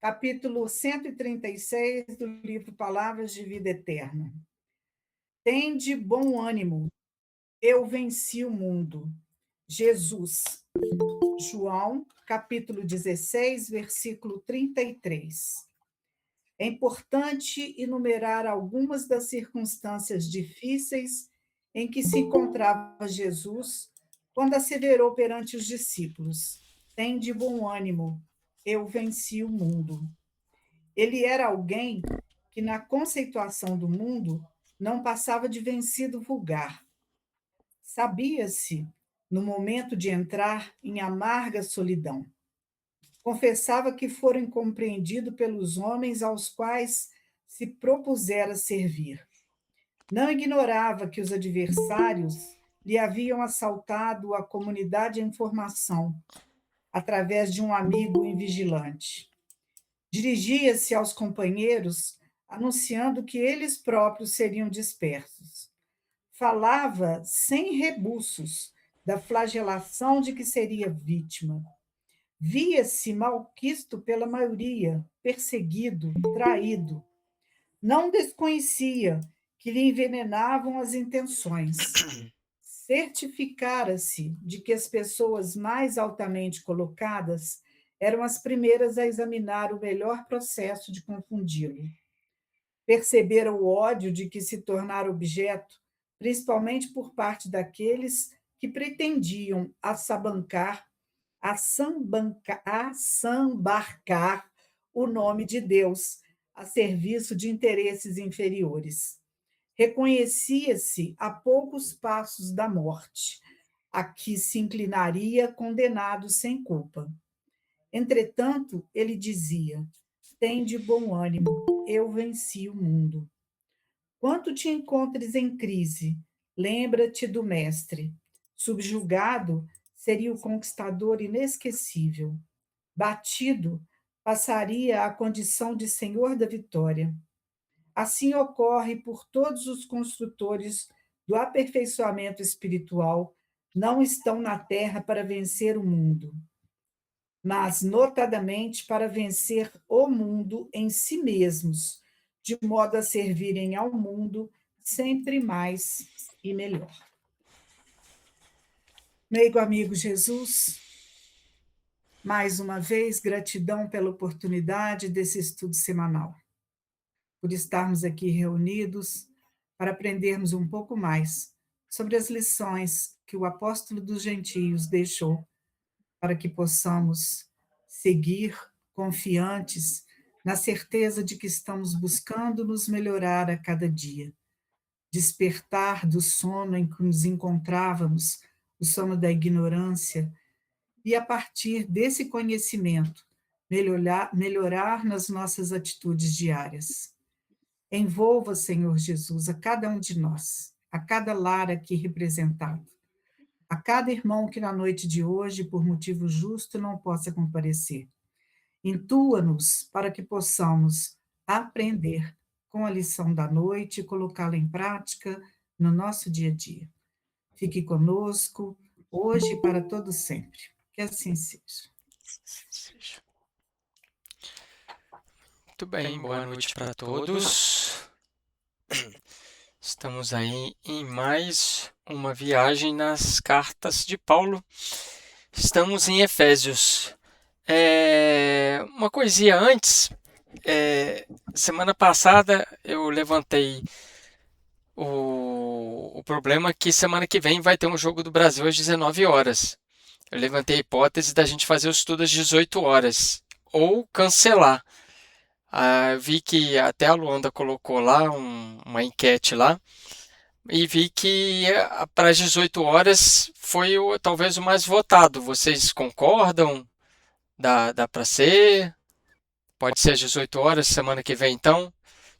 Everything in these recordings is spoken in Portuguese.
capítulo 136 do livro Palavras de Vida Eterna. Tende bom ânimo, eu venci o mundo. Jesus. João, capítulo 16, versículo 33. É importante enumerar algumas das circunstâncias difíceis em que se encontrava Jesus quando asseverou perante os discípulos: Tende bom ânimo, eu venci o mundo. Ele era alguém que, na conceituação do mundo, não passava de vencido vulgar. Sabia-se, no momento de entrar em amarga solidão. Confessava que fora incompreendido pelos homens aos quais se propusera servir. Não ignorava que os adversários lhe haviam assaltado a comunidade e a informação, através de um amigo invigilante. Dirigia-se aos companheiros, anunciando que eles próprios seriam dispersos. Falava sem rebuços da flagelação de que seria vítima. Via-se malquisto pela maioria, perseguido, traído. Não desconhecia que lhe envenenavam as intenções. Certificara-se de que as pessoas mais altamente colocadas eram as primeiras a examinar o melhor processo de confundi-lo. Percebera o ódio de que se tornara objeto, principalmente por parte daqueles que pretendiam assambarcar o nome de Deus a serviço de interesses inferiores. Reconhecia-se a poucos passos da morte, a que se inclinaria condenado sem culpa. Entretanto, ele dizia: Tende bom ânimo, eu venci o mundo. Quando te encontres em crise, lembra-te do Mestre. Subjugado, seria o conquistador inesquecível. Batido, passaria à condição de senhor da vitória. Assim ocorre por todos os construtores do aperfeiçoamento espiritual, não estão na terra para vencer o mundo, mas notadamente para vencer o mundo em si mesmos, de modo a servirem ao mundo sempre mais e melhor. Meigo amigo Jesus, mais uma vez, gratidão pela oportunidade desse estudo semanal, por estarmos aqui reunidos para aprendermos um pouco mais sobre as lições que o apóstolo dos gentios deixou, para que possamos seguir confiantes na certeza de que estamos buscando nos melhorar a cada dia, despertar do sono em que nos encontrávamos, o sono da ignorância, e a partir desse conhecimento, melhorar nas nossas atitudes diárias. Envolva, Senhor Jesus, a cada um de nós, a cada lar aqui representado, a cada irmão que na noite de hoje, por motivo justo, não possa comparecer. Intua-nos para que possamos aprender com a lição da noite e colocá-la em prática no nosso dia a dia. Fique conosco, hoje e para todo sempre. Que assim seja. Muito bem, boa noite para todos. Estamos aí em mais uma viagem nas cartas de Paulo. Estamos em Efésios. Uma coisinha antes, semana passada eu levantei o problema que semana que vem vai ter um jogo do Brasil às 19 horas. Eu levantei a hipótese da gente fazer o estudo às 18 horas ou cancelar. Vi que até a Luanda colocou lá uma enquete lá e vi que para as 18 horas foi talvez o mais votado. Vocês concordam? Dá para ser? Pode ser às 18 horas semana que vem, então?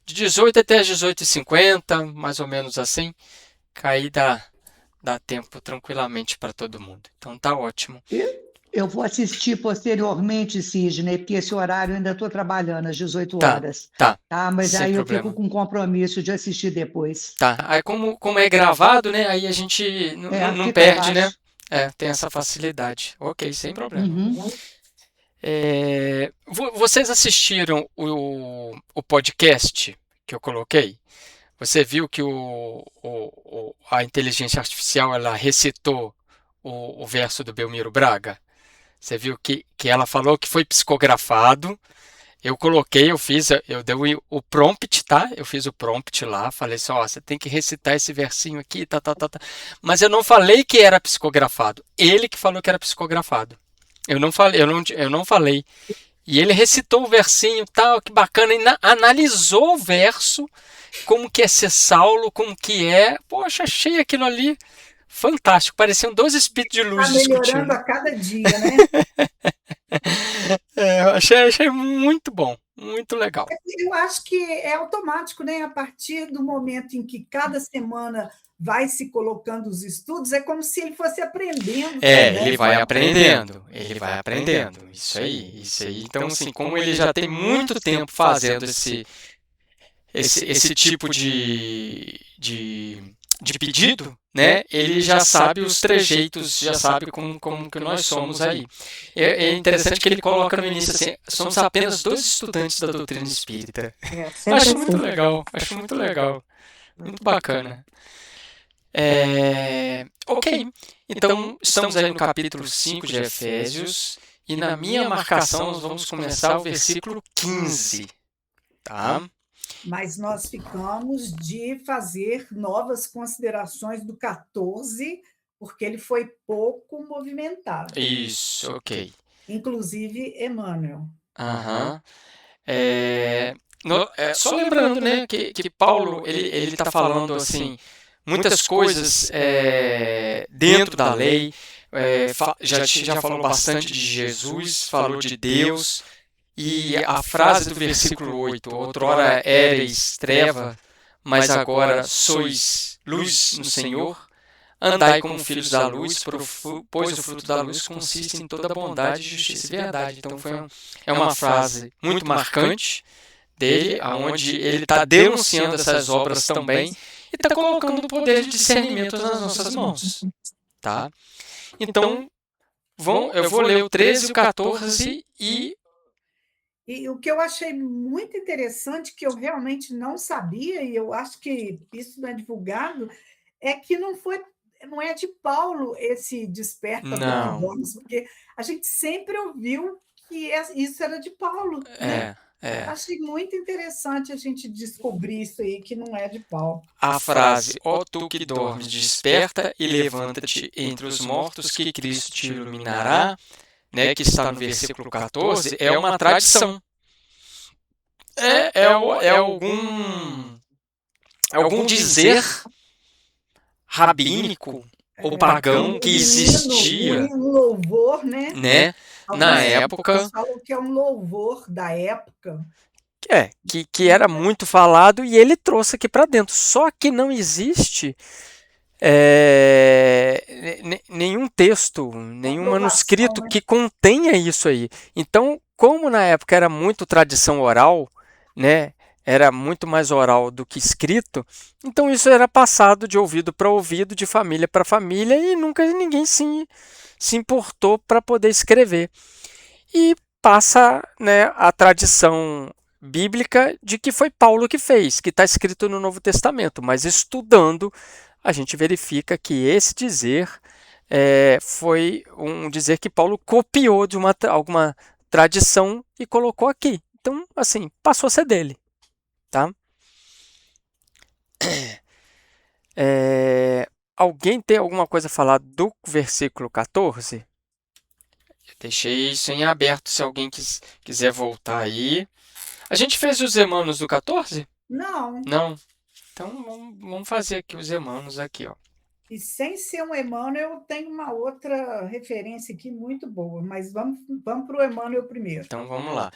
De 18 até as 18h50, mais ou menos assim. Que aí dá tempo tranquilamente para todo mundo. Então tá ótimo. Eu vou assistir posteriormente, Sidney, porque esse horário eu ainda estou trabalhando às 18 Tá, horas. tá. Mas Sem aí eu problema. fico com compromisso de assistir depois. Tá. Aí como é gravado, né? Aí a gente não fica perde, né? fácil. Tem essa facilidade. Ok, sem problema. Uhum. vocês assistiram o podcast que eu coloquei? Você viu que a inteligência artificial ela recitou o verso do Belmiro Braga? Você viu que ela falou que foi psicografado. Eu coloquei, eu dei o prompt, tá? Eu fiz o prompt lá, falei assim, ó, você tem que recitar esse versinho aqui, tá, tá, tá, tá. Mas eu não falei que era psicografado. Ele que falou que era psicografado. Eu não falei, eu não falei. E ele recitou o versinho, tal, que bacana, e analisou o verso, como que é ser Saulo, como que é. Poxa, achei aquilo ali fantástico. Pareciam dois espíritos de luz Está melhorando discutindo. a cada dia, né? Eu achei muito bom, muito legal. Eu acho que é automático, né? A partir do momento em que cada semana vai se colocando os estudos, é como se ele fosse aprendendo também. Ele vai aprendendo, ele vai aprendendo. Isso aí, isso aí. Então, assim, como ele já tem muito tempo fazendo esse tipo de pedido, né? Ele já sabe os trejeitos, já sabe como que nós somos aí. É interessante que ele coloca no início assim, somos apenas dois estudantes da doutrina espírita. Sempre Acho muito assim. legal, acho muito legal, muito bacana. Ok, então estamos aí no capítulo 5 de Efésios e na minha marcação nós vamos começar o versículo 15, tá? Mas nós ficamos de fazer novas considerações do 14, porque ele foi pouco movimentado. Isso, ok. Inclusive, Emmanuel. Aham. Só lembrando, né, que Paulo ele está falando assim muitas coisas dentro da lei. Já falou bastante de Jesus, falou de Deus. E a frase do versículo 8, outrora éreis treva, mas agora sois luz no Senhor, andai como filhos da luz, pois o fruto da luz consiste em toda bondade, justiça e verdade. Então é uma frase muito marcante dele, onde ele está denunciando essas obras também e está colocando o poder de discernimento nas nossas mãos. Tá? Então, eu vou ler o 13, o 14 e E o que eu achei muito interessante, que eu realmente não sabia, e eu acho que isso não é divulgado, é que não é de Paulo esse desperta do que não. dormes, porque a gente sempre ouviu que isso era de Paulo, né? Achei muito interessante a gente descobrir isso aí, que não é de Paulo. A frase, ó tu que dormes, desperta e levanta-te entre os mortos, que Cristo te iluminará, né, que está no versículo 14, é uma tradição. Algum dizer rabínico ou pagão que existia, Um louvor, né? né, na época, Falam que é um louvor da época. que era muito falado e ele trouxe aqui para dentro. Só que não existe nenhum texto, nenhum manuscrito que contenha isso aí. Então, como na época era muito tradição oral, né, era muito mais oral do que escrito, então isso era passado de ouvido para ouvido, de família para família, e nunca ninguém se importou para poder escrever. E passa, né, a tradição bíblica de que foi Paulo que fez, que está escrito no Novo Testamento, mas estudando a gente verifica que esse dizer foi um dizer que Paulo copiou de alguma tradição e colocou aqui. Então, assim, passou a ser dele. Tá? Alguém tem alguma coisa a falar do versículo 14? Eu deixei isso em aberto se alguém quiser voltar aí. A gente fez os Emmanuels do 14? Não. Não? Então vamos fazer aqui os Emmanuels aqui, ó. E sem ser um Emmanuel, eu tenho uma outra referência aqui muito boa, mas vamos para o Emmanuel primeiro. Então vamos lá.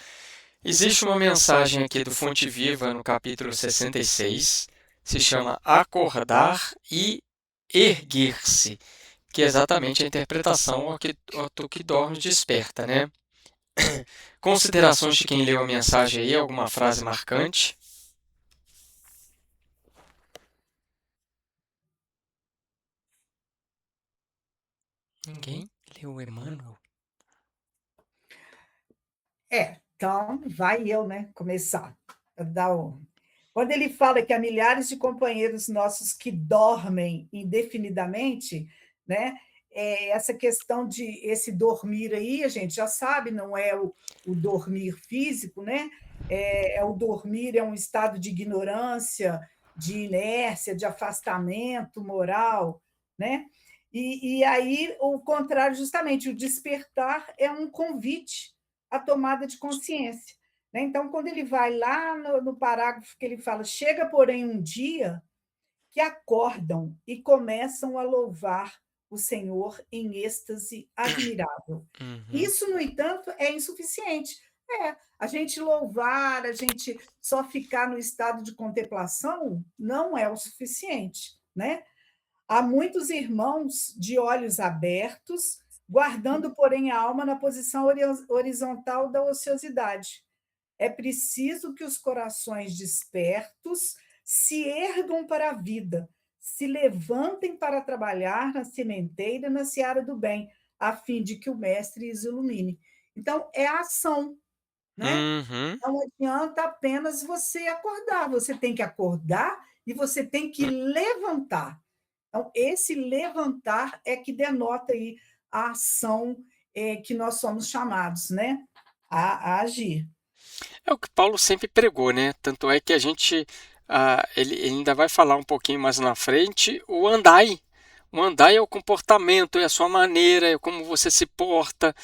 Existe uma mensagem aqui do Fonte Viva no capítulo 66, se chama Acordar e Erguer-se, que é exatamente a interpretação ao tu que dorme desperta, né? Considerações de quem leu a mensagem aí, alguma frase marcante? Ninguém leu o Emmanuel? Então, vai eu, né, começar a dar o... Quando ele fala que há milhares de companheiros nossos que dormem indefinidamente, né? Essa questão de esse dormir aí, a gente já sabe, não é o dormir físico, né? O dormir, é um estado de ignorância, de inércia, de afastamento moral, né? E aí, o contrário, justamente, o despertar é um convite à tomada de consciência. Né? Então, quando ele vai lá no parágrafo que ele fala, chega, porém, um dia que acordam e começam a louvar o Senhor em êxtase admirável. Uhum. Isso, no entanto, é insuficiente. A gente louvar, a gente só ficar no estado de contemplação não é o suficiente, né? Há muitos irmãos de olhos abertos, guardando, porém, a alma na posição horizontal da ociosidade. É preciso que os corações despertos se ergam para a vida, se levantem para trabalhar na sementeira, na seara do bem, a fim de que o Mestre os ilumine. Então, é a ação, né? Uhum. Não adianta apenas você acordar, você tem que acordar e você tem que levantar. Então, esse levantar é que denota aí a ação que nós somos chamados, né, a agir. É o que Paulo sempre pregou, né? Tanto é que a gente, ele ainda vai falar um pouquinho mais na frente, o andai. O andai é o comportamento, é a sua maneira, é como você se porta,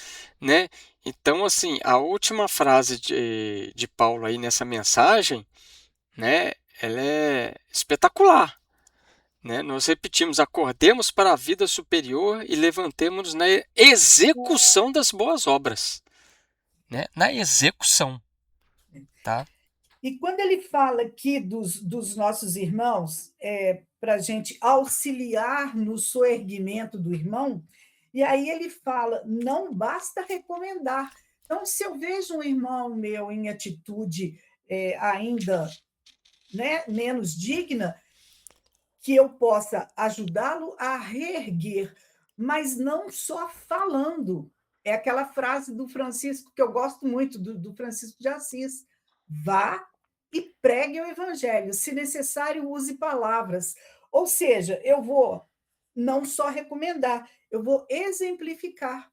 né? Então, assim, a última frase de Paulo aí nessa mensagem, né? Ela é espetacular, né? Nós repetimos, acordemos para a vida superior e levantemos-nos na execução das boas obras, né? Na execução, tá? E quando ele fala aqui dos nossos irmãos, para a gente auxiliar no soerguimento do irmão, e aí ele fala, não basta recomendar. Então, se eu vejo um irmão meu em atitude ainda, né, menos digna, que eu possa ajudá-lo a reerguer, mas não só falando. É aquela frase do Francisco, que eu gosto muito, do Francisco de Assis: vá e pregue o evangelho, se necessário, use palavras. Ou seja, eu vou não só recomendar, eu vou exemplificar.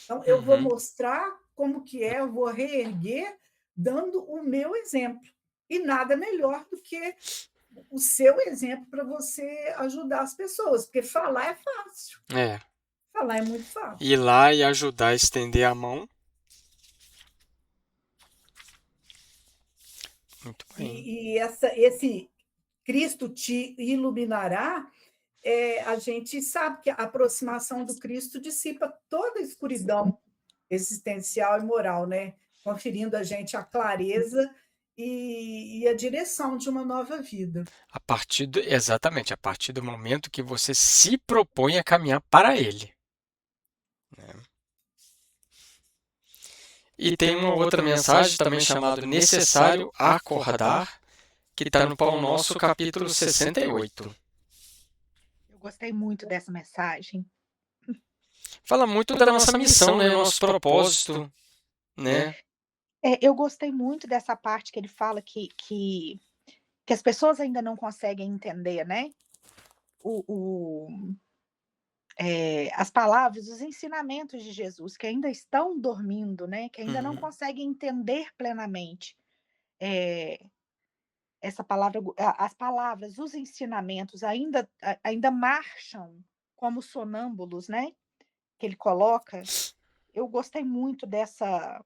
Então, eu vou Uhum. mostrar como que é, eu vou reerguer dando o meu exemplo. E nada melhor do que o seu exemplo para você ajudar as pessoas, porque falar é fácil. É. Falar é muito fácil. Ir lá e ajudar a estender a mão. Muito bem. E esse Cristo te iluminará, a gente sabe que a aproximação do Cristo dissipa toda a escuridão existencial e moral, né? Conferindo a gente a clareza e a direção de uma nova vida. Exatamente, a partir do momento que você se propõe a caminhar para ele, né? E tem uma outra mensagem também chamada Necessário Acordar, que está no Pão Nosso, capítulo 68. Eu gostei muito dessa mensagem. Fala muito da nossa missão, né? Nosso propósito, né? Eu gostei muito dessa parte que ele fala que as pessoas ainda não conseguem entender, né? As palavras, os ensinamentos de Jesus, que ainda estão dormindo, né? Que ainda não conseguem entender plenamente. Essa palavra, as palavras, os ensinamentos ainda marcham como sonâmbulos, né? Que ele coloca. Eu gostei muito dessa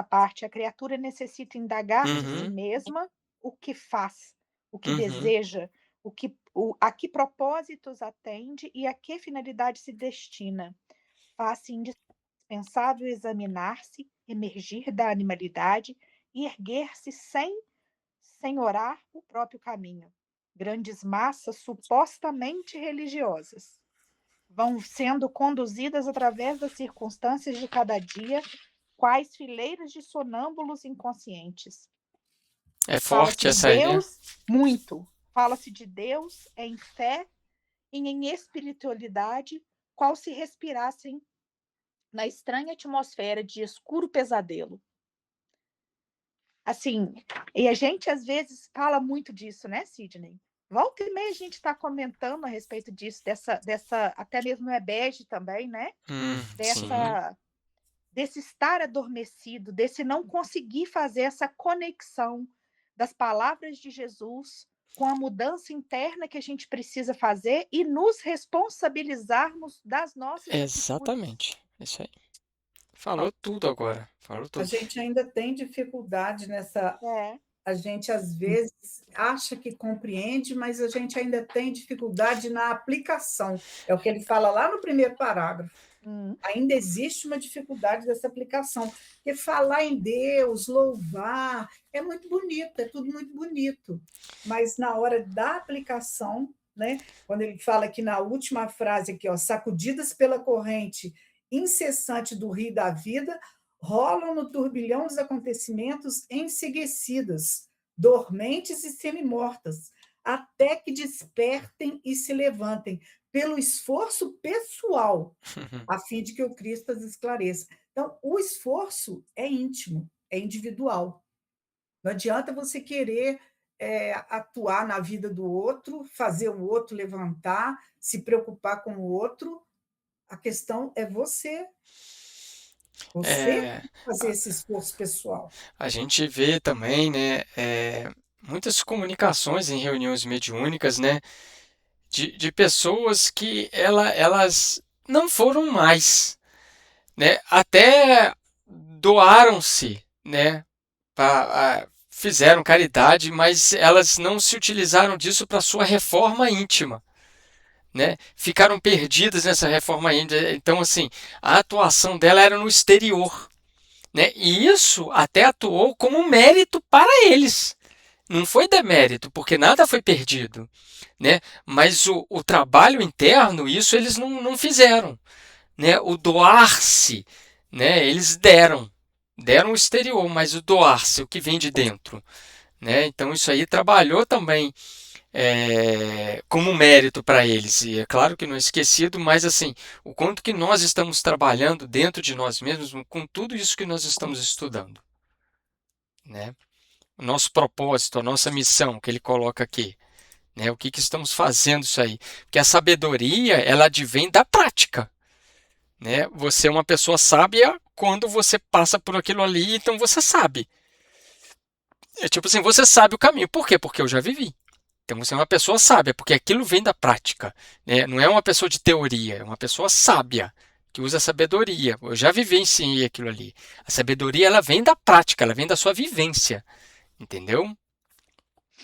parte. A criatura necessita indagar de si mesma o que faz, o que deseja, a que propósitos atende e a que finalidade se destina. Faz-se indispensável examinar-se, emergir da animalidade e erguer-se sem senhorar o próprio caminho. Grandes massas supostamente religiosas vão sendo conduzidas através das circunstâncias de cada dia, quais fileiras de sonâmbulos inconscientes. É forte essa aí, né? Muito. Fala-se de Deus em fé e em espiritualidade, qual se respirassem na estranha atmosfera de escuro pesadelo. Assim, e a gente às vezes fala muito disso, né, Sidney? Volta e meia a gente está comentando a respeito disso, dessa até mesmo no EBED também, né? Sim. Desse estar adormecido, desse não conseguir fazer essa conexão das palavras de Jesus com a mudança interna que a gente precisa fazer e nos responsabilizarmos das nossas atitudes. Exatamente. Isso aí. Falou tudo agora. Falou A tudo. gente ainda tem dificuldade nessa. É. A gente, às vezes, acha que compreende, mas a gente ainda tem dificuldade na aplicação. É o que ele fala lá no primeiro parágrafo. Ainda existe uma dificuldade dessa aplicação. Porque falar em Deus, louvar, é muito bonito, é tudo muito bonito. Mas na hora da aplicação, né, quando ele fala aqui na última frase, aqui, ó, sacudidas pela corrente incessante do rio da vida, rolam no turbilhão dos acontecimentos enseguecidas, dormentes e semi-mortas, até que despertem e se levantem, pelo esforço pessoal, a fim de que o Cristo as esclareça. Então, o esforço é íntimo, é individual. Não adianta você querer atuar na vida do outro, fazer o outro levantar, se preocupar com o outro. A questão é você. Você fazer esse esforço pessoal. A gente vê também, né, muitas comunicações em reuniões mediúnicas, né, de pessoas que elas não foram mais, né, até doaram-se, né, fizeram caridade, mas elas não se utilizaram disso para sua reforma íntima, né? Ficaram perdidas nessa reforma íntima. Então, assim, a atuação dela era no exterior, né? E isso até atuou como mérito para eles. Não foi demérito, porque nada foi perdido, né? Mas o trabalho interno, isso eles não fizeram, né? O doar-se, né? Eles deram o exterior, mas o doar-se, o que vem de dentro, né? Então isso aí trabalhou também como mérito para eles. E é claro que não é esquecido, mas assim, o quanto que nós estamos trabalhando dentro de nós mesmos com tudo isso que nós estamos estudando, né? O nosso propósito, a nossa missão que ele coloca aqui, né? O que estamos fazendo isso aí? Porque a sabedoria, ela advém da prática, né? Você é uma pessoa sábia quando você passa por aquilo ali, então você sabe. É tipo assim, você sabe o caminho. Por quê? Porque eu já vivi. Então você é uma pessoa sábia, porque aquilo vem da prática, né? Não é uma pessoa de teoria, é uma pessoa sábia, que usa a sabedoria. Eu já vivenciei aquilo ali. A sabedoria, ela vem da prática, ela vem da sua vivência, entendeu?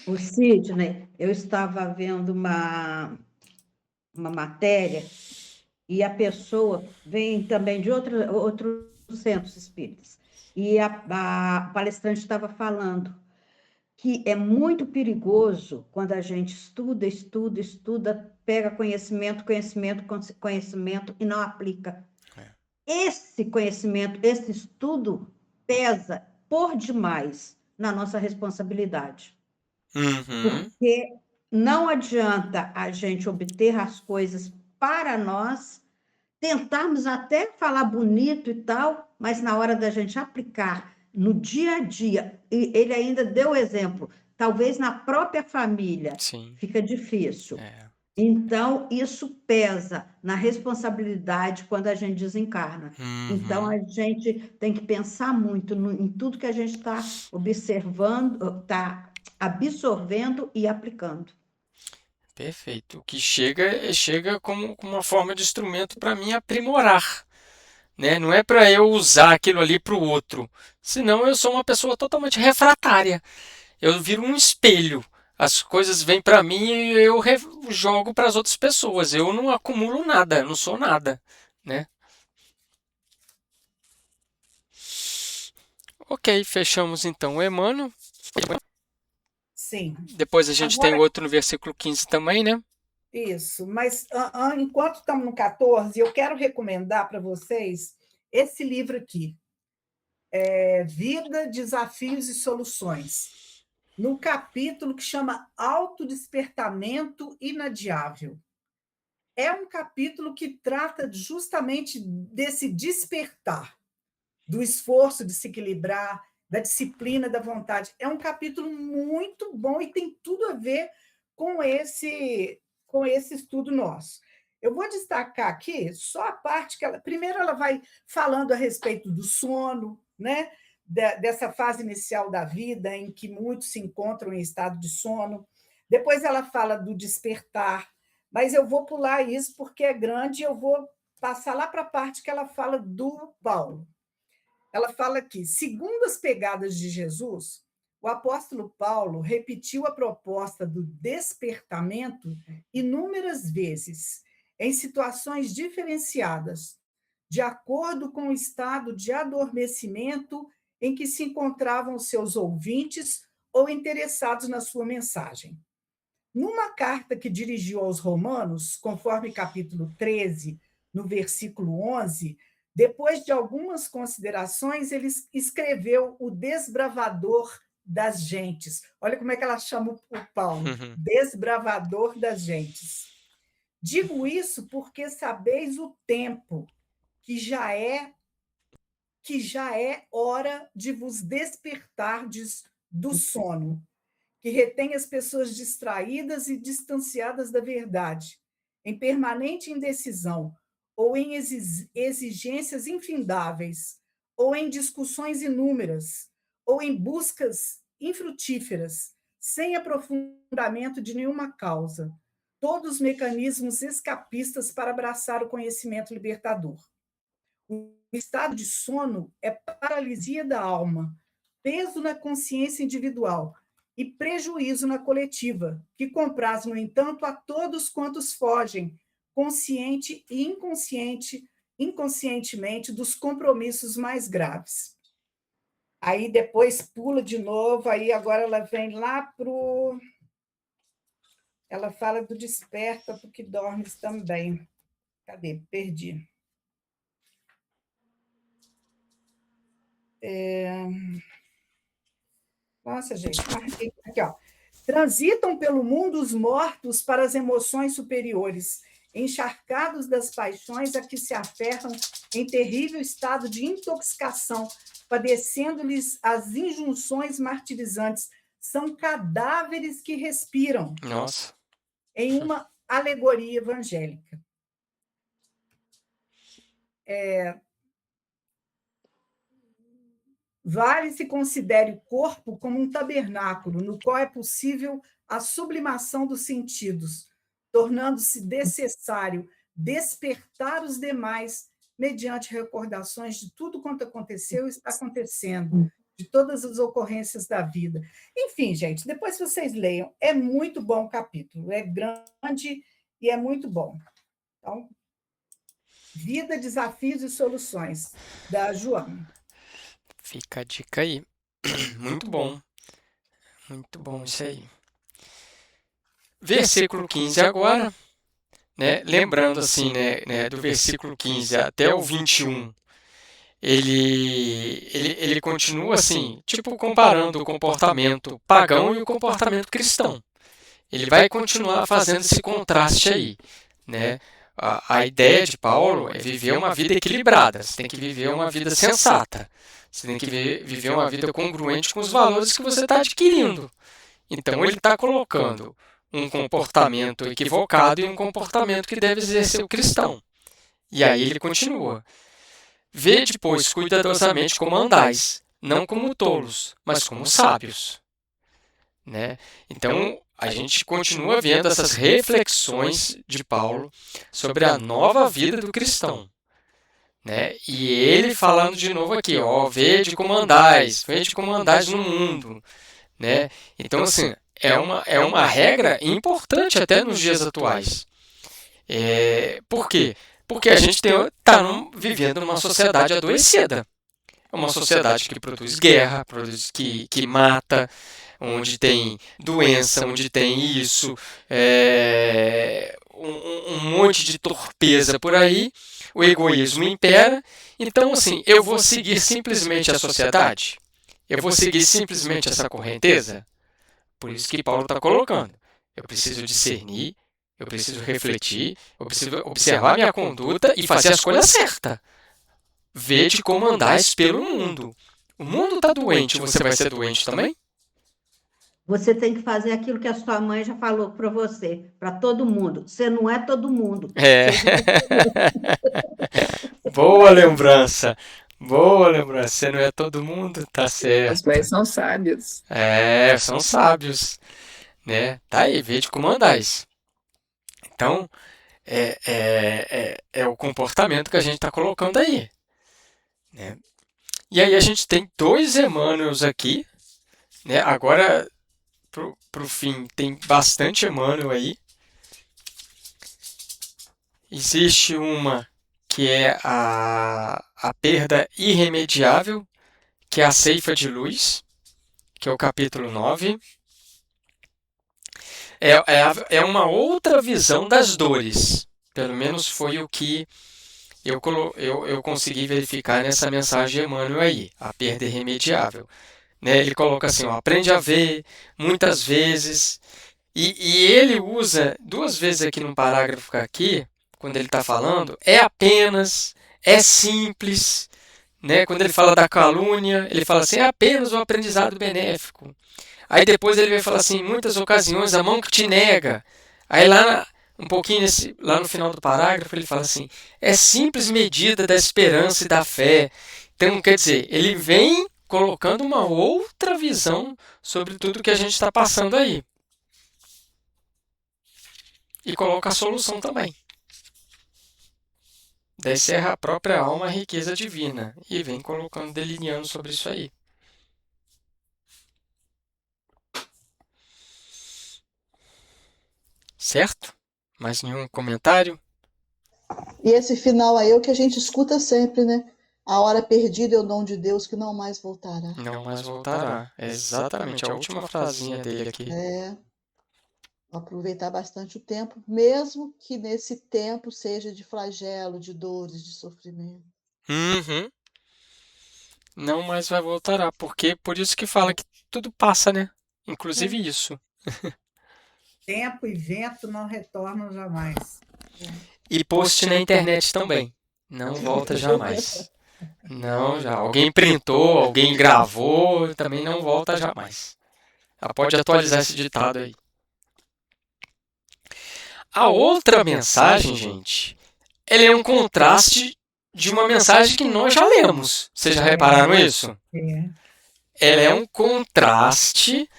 O Sidney, eu estava vendo uma matéria e a pessoa vem também de outros centros espíritas. E a palestrante estava falando que é muito perigoso quando a gente estuda, pega conhecimento e não aplica. Esse conhecimento, esse estudo pesa por demais na nossa responsabilidade. Porque não adianta a gente obter as coisas para nós, tentarmos até falar bonito e tal, mas na hora da gente aplicar no dia a dia, e ele ainda deu exemplo, talvez na própria família, Sim. fica difícil. Então, isso pesa na responsabilidade quando a gente desencarna. Então, a gente tem que pensar muito em tudo que a gente está observando, está absorvendo e aplicando. Perfeito. O que chega como uma forma de instrumento para mim aprimorar, né? Não é para eu usar aquilo ali para o outro, senão eu sou uma pessoa totalmente refratária. Eu viro um espelho. As coisas vêm para mim e eu jogo para as outras pessoas. Eu não acumulo nada, eu não sou nada, né? Ok, fechamos então o Emmanuel. Sim. Depois a gente tem outro no versículo 15 também, né? Isso, mas enquanto estamos no 14, eu quero recomendar para vocês esse livro aqui, Vida, Desafios e Soluções, no capítulo que chama Autodespertamento Inadiável. é um capítulo que trata justamente desse despertar, do esforço de se equilibrar, da disciplina, da vontade. É um capítulo muito bom e tem tudo a ver com esse estudo nosso. Eu vou destacar aqui só a parte que primeiro ela vai falando a respeito do sono, né? Dessa fase inicial da vida em que muitos se encontram em estado de sono. Depois ela fala do despertar, mas eu vou pular isso porque é grande e eu vou passar lá para a parte que ela fala do Paulo. Ela fala que, segundo as pegadas de Jesus, o apóstolo Paulo repetiu a proposta do despertamento inúmeras vezes, em situações diferenciadas, de acordo com o estado de adormecimento em que se encontravam seus ouvintes ou interessados na sua mensagem. Numa carta que dirigiu aos Romanos, conforme capítulo 13, no versículo 11, depois de algumas considerações, ele escreveu o desbravador das gentes. Olha como é que ela chama o Paulo, desbravador das gentes. Digo isso porque sabeis o tempo, que já é hora de vos despertardes do sono, que retém as pessoas distraídas e distanciadas da verdade, em permanente indecisão, ou em exigências infindáveis, ou em discussões inúmeras, ou em buscas infrutíferas, sem aprofundamento de nenhuma causa, todos os mecanismos escapistas para abraçar o conhecimento libertador. O estado de sono é paralisia da alma, peso na consciência individual e prejuízo na coletiva, que compraz, no entanto, a todos quantos fogem, consciente e inconscientemente, dos compromissos mais graves. Aí depois pula de novo, aí agora ela vem lá para o... Ela fala do desperta porque dormes também. Cadê? Perdi. Nossa, gente, marquei aqui, ó. Transitam pelo mundo os mortos para as emoções superiores, encharcados das paixões a que se aferram em terrível estado de intoxicação, padecendo-lhes as injunções martirizantes. São cadáveres que respiram. Nossa. Em uma alegoria evangélica. Vale se considere o corpo como um tabernáculo, no qual é possível a sublimação dos sentidos, tornando-se necessário despertar os demais mediante recordações de tudo quanto aconteceu e está acontecendo, de todas as ocorrências da vida. Enfim, gente, depois vocês leiam. É muito bom o capítulo, é grande e é muito bom. Então, Vida, Desafios e Soluções, da Joana. Fica a dica aí. Muito bom. Muito bom isso aí. Versículo 15 agora, né? Lembrando assim, né, do versículo 15 até o 21, ele continua assim, tipo comparando o comportamento pagão e o comportamento cristão. Ele vai continuar fazendo esse contraste aí, né? A ideia de Paulo é viver uma vida equilibrada. Você tem que viver uma vida sensata. Você tem que viver uma vida congruente com os valores que você está adquirindo. Então, ele está colocando um comportamento equivocado e um comportamento que deve exercer o cristão. E aí ele continua. Vede, pois, cuidadosamente como andais, não como tolos, mas como sábios. Né? Então, a gente continua vendo essas reflexões de Paulo sobre a nova vida do cristão. Né? E ele falando de novo aqui, ó, vede como andais no mundo. Né? Então, assim, é uma regra importante até nos dias atuais. Por quê? Porque a gente está vivendo numa sociedade adoecida. É uma sociedade que produz guerra, que mata, onde tem doença, onde tem isso, um monte de torpeza por aí, o egoísmo impera. Então, assim, eu vou seguir simplesmente a sociedade? Eu vou seguir simplesmente essa correnteza? Por isso que Paulo está colocando. Eu preciso discernir, Eu preciso refletir, eu preciso observar minha conduta e fazer a escolha certa. Vede como andais pelo mundo. O mundo está doente, você vai ser doente também? Você tem que fazer aquilo que a sua mãe já falou para você, para todo mundo. Você não é todo mundo. É. Seja Boa lembrança. Boa lembrança. Você não é todo mundo? Tá Os certo. pais são sábios. É, são sábios, né? Tá aí, vede como andais. Então, é o comportamento que a gente está colocando aí, né? E aí a gente tem dois Emmanuels aqui, né? Agora, pro fim, tem bastante Emmanuel aí. Existe uma que é a perda irremediável, que é a ceifa de luz, que é o capítulo 9. É uma outra visão das dores. Pelo menos foi o que eu consegui verificar nessa mensagem de Emmanuel aí, a perda irremediável. Né? Ele coloca assim, ó, aprende a ver muitas vezes, e ele usa duas vezes aqui no parágrafo aqui, quando ele está falando, é apenas, é simples, né? Quando ele fala da calúnia, ele fala assim, é apenas o aprendizado benéfico. Aí depois ele vai falar assim, em muitas ocasiões, a mão que te nega. Aí um pouquinho lá no final do parágrafo, ele fala assim, é simples medida da esperança e da fé. Então, quer dizer, ele vem colocando uma outra visão sobre tudo que a gente está passando aí. E coloca a solução também. Descerra a própria alma a riqueza divina. E vem colocando, delineando sobre isso aí. Certo? Mais nenhum comentário? E esse final aí é o que a gente escuta sempre, né? A hora perdida é o dom de Deus que não mais voltará. Não mais voltará. É exatamente a última frasinha dele aqui. É, aproveitar bastante o tempo, mesmo que nesse tempo seja de flagelo, de dores, de sofrimento. Uhum. Não mais vai voltará, porque por isso que fala que tudo passa, né? Inclusive isso. Tempo e vento não retornam jamais. E post na internet também. Não volta jamais. Não, já. Alguém printou, alguém gravou, também não volta jamais. Ela pode atualizar esse ditado aí. A outra mensagem, gente, ela é um contraste de uma mensagem que nós já lemos. Vocês já repararam isso? É. Ela é um contraste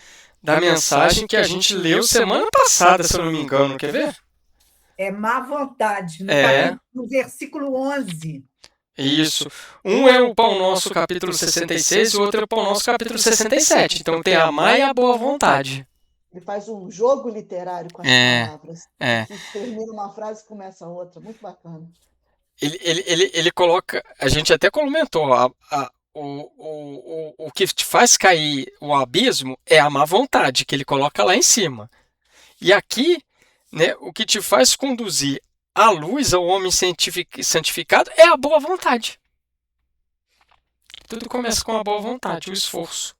da mensagem que a gente leu semana passada, se eu não me engano. Quer ver? É má vontade, no versículo 11. Isso. Um é o Pão Nosso, capítulo 66, e o outro é o Pão Nosso, capítulo 67. Então tem a má e a boa vontade. Ele faz um jogo literário com as palavras. Que termina uma frase e começa a outra. Muito bacana. Ele coloca. A gente até comentou. O que te faz cair o abismo é a má vontade, que ele coloca lá em cima. E aqui, né, o que te faz conduzir à luz, ao homem santificado, é a boa vontade. Tudo começa com a boa vontade, o esforço,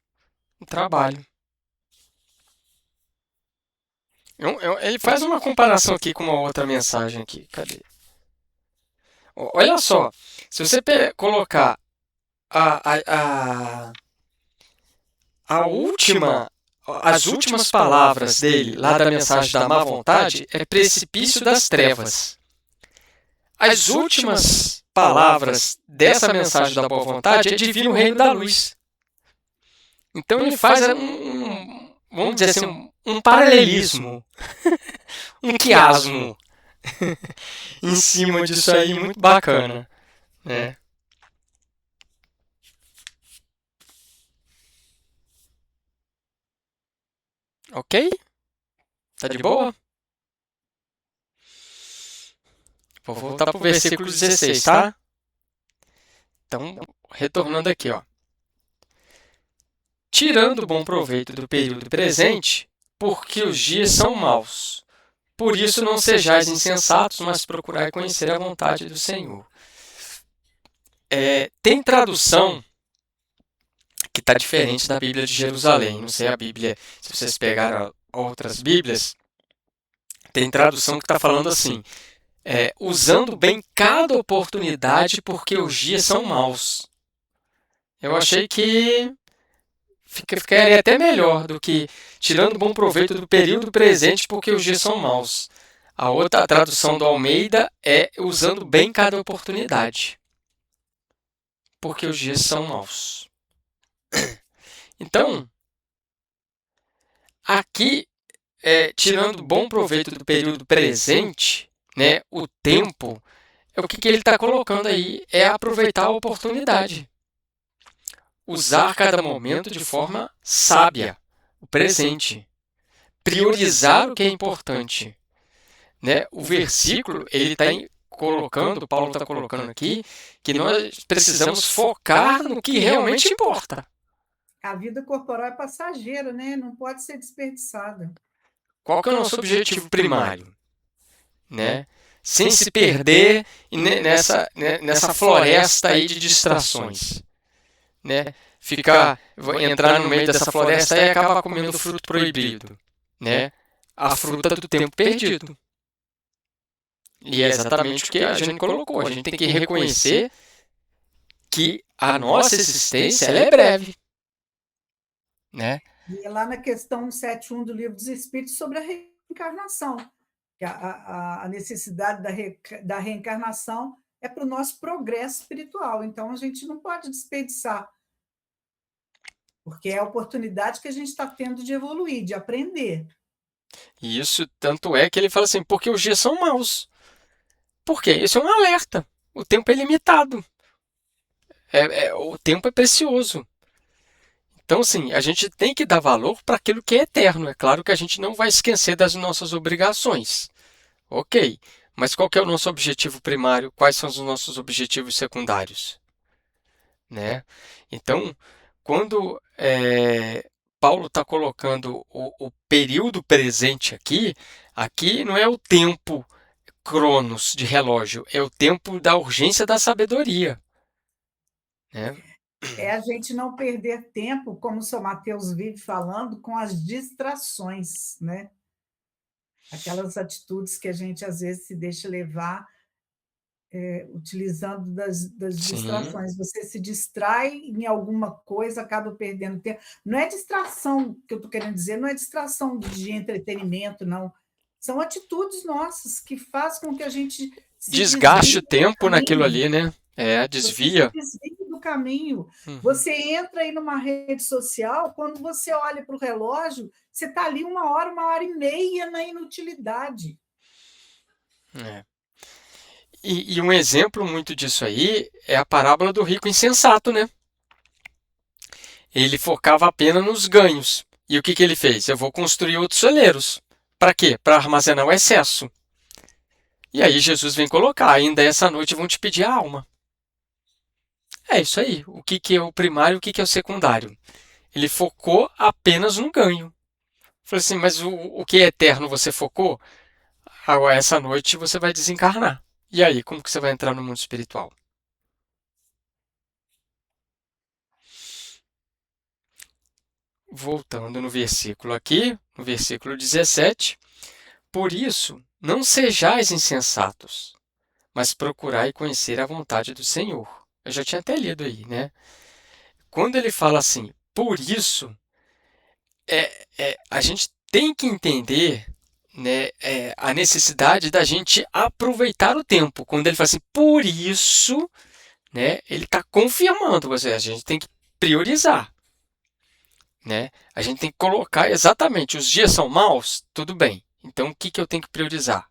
o trabalho. Ele faz uma comparação aqui com uma outra mensagem aqui. Cadê? Olha só, se você colocar as últimas palavras dele, lá da mensagem da má vontade, é precipício das trevas. As últimas palavras dessa mensagem da boa vontade é divino reino da luz. Então ele faz vamos dizer assim, um paralelismo, um quiasmo em cima disso aí, muito bacana, né? Ok? Tá de boa? Vou voltar para o versículo 16, tá? Então, retornando aqui, ó. Tirando bom proveito do período presente, porque os dias são maus. Por isso não sejais insensatos, mas procurai conhecer a vontade do Senhor. Tem tradução que está diferente da Bíblia de Jerusalém. Não sei a Bíblia, se vocês pegaram outras Bíblias, Tem tradução que está falando assim, usando bem cada oportunidade porque os dias são maus. Eu achei que ficaria até melhor do que tirando bom proveito do período presente porque os dias são maus. A outra tradução do Almeida é usando bem cada oportunidade porque os dias são maus. Então, aqui, tirando bom proveito do período presente, né, o tempo, o que ele está colocando aí é aproveitar a oportunidade. Usar cada momento de forma sábia, o presente. Priorizar o que é importante. Né? O versículo, ele está colocando, Paulo está colocando aqui, que nós precisamos focar no que realmente importa. A vida corporal é passageira, né? Não pode ser desperdiçada. Qual que é o nosso objetivo primário? Né? Sem se perder nessa floresta aí de distrações. Né? Entrar no meio dessa floresta e acabar comendo o fruto proibido. Né? A fruta do tempo perdido. E é exatamente o que a gente colocou. A gente tem que reconhecer que a nossa existência ela é breve. Né? E é lá na questão 7.1 do Livro dos Espíritos sobre a reencarnação. Que a necessidade da reencarnação é para o nosso progresso espiritual. Então, a gente não pode desperdiçar, porque é a oportunidade que a gente está tendo de evoluir, de aprender. E isso, tanto é que ele fala assim, porque os dias são maus. Por quê? Isso é um alerta. O tempo é limitado. O tempo é precioso. Então, assim, a gente tem que dar valor para aquilo que é eterno. É claro que a gente não vai esquecer das nossas obrigações. Ok, mas qual que é o nosso objetivo primário? Quais são os nossos objetivos secundários? Né? Então, quando Paulo está colocando o período presente aqui não é o tempo cronos de relógio, é o tempo da urgência da sabedoria. Né? É a gente não perder tempo, como o São Mateus vive falando, com as distrações, né? Aquelas atitudes que a gente, às vezes, se deixa levar utilizando das distrações. Você se distrai em alguma coisa, acaba perdendo tempo. Não é distração, que eu estou querendo dizer, não é distração de entretenimento, não. São atitudes nossas que fazem com que a gente se desgaste o tempo naquilo ali, né? Desvia. Você se desvia do caminho. Você entra aí numa rede social, quando você olha para o relógio, você está ali 1 hora e meia na inutilidade. E um exemplo muito disso aí é a parábola do rico insensato, né? Ele focava apenas nos ganhos. E o que ele fez? Eu vou construir outros celeiros. Para quê? Para armazenar o excesso. E aí Jesus vem colocar, ainda essa noite vão te pedir a alma. É isso aí. O que é o primário e o que é o secundário? Ele focou apenas no ganho. Falei assim, mas o que é eterno você focou? Agora, essa noite você vai desencarnar. E aí, como que você vai entrar no mundo espiritual? Voltando no versículo aqui, no versículo 17. Por isso, não sejais insensatos, mas procurai conhecer a vontade do Senhor. Eu já tinha até lido aí, né? Quando ele fala assim, por isso, a gente tem que entender, né, a necessidade da gente aproveitar o tempo. Quando ele fala assim, por isso, né, ele está confirmando, a gente tem que priorizar. Né? A gente tem que colocar exatamente, os dias são maus? Tudo bem. Então, o que eu tenho que priorizar?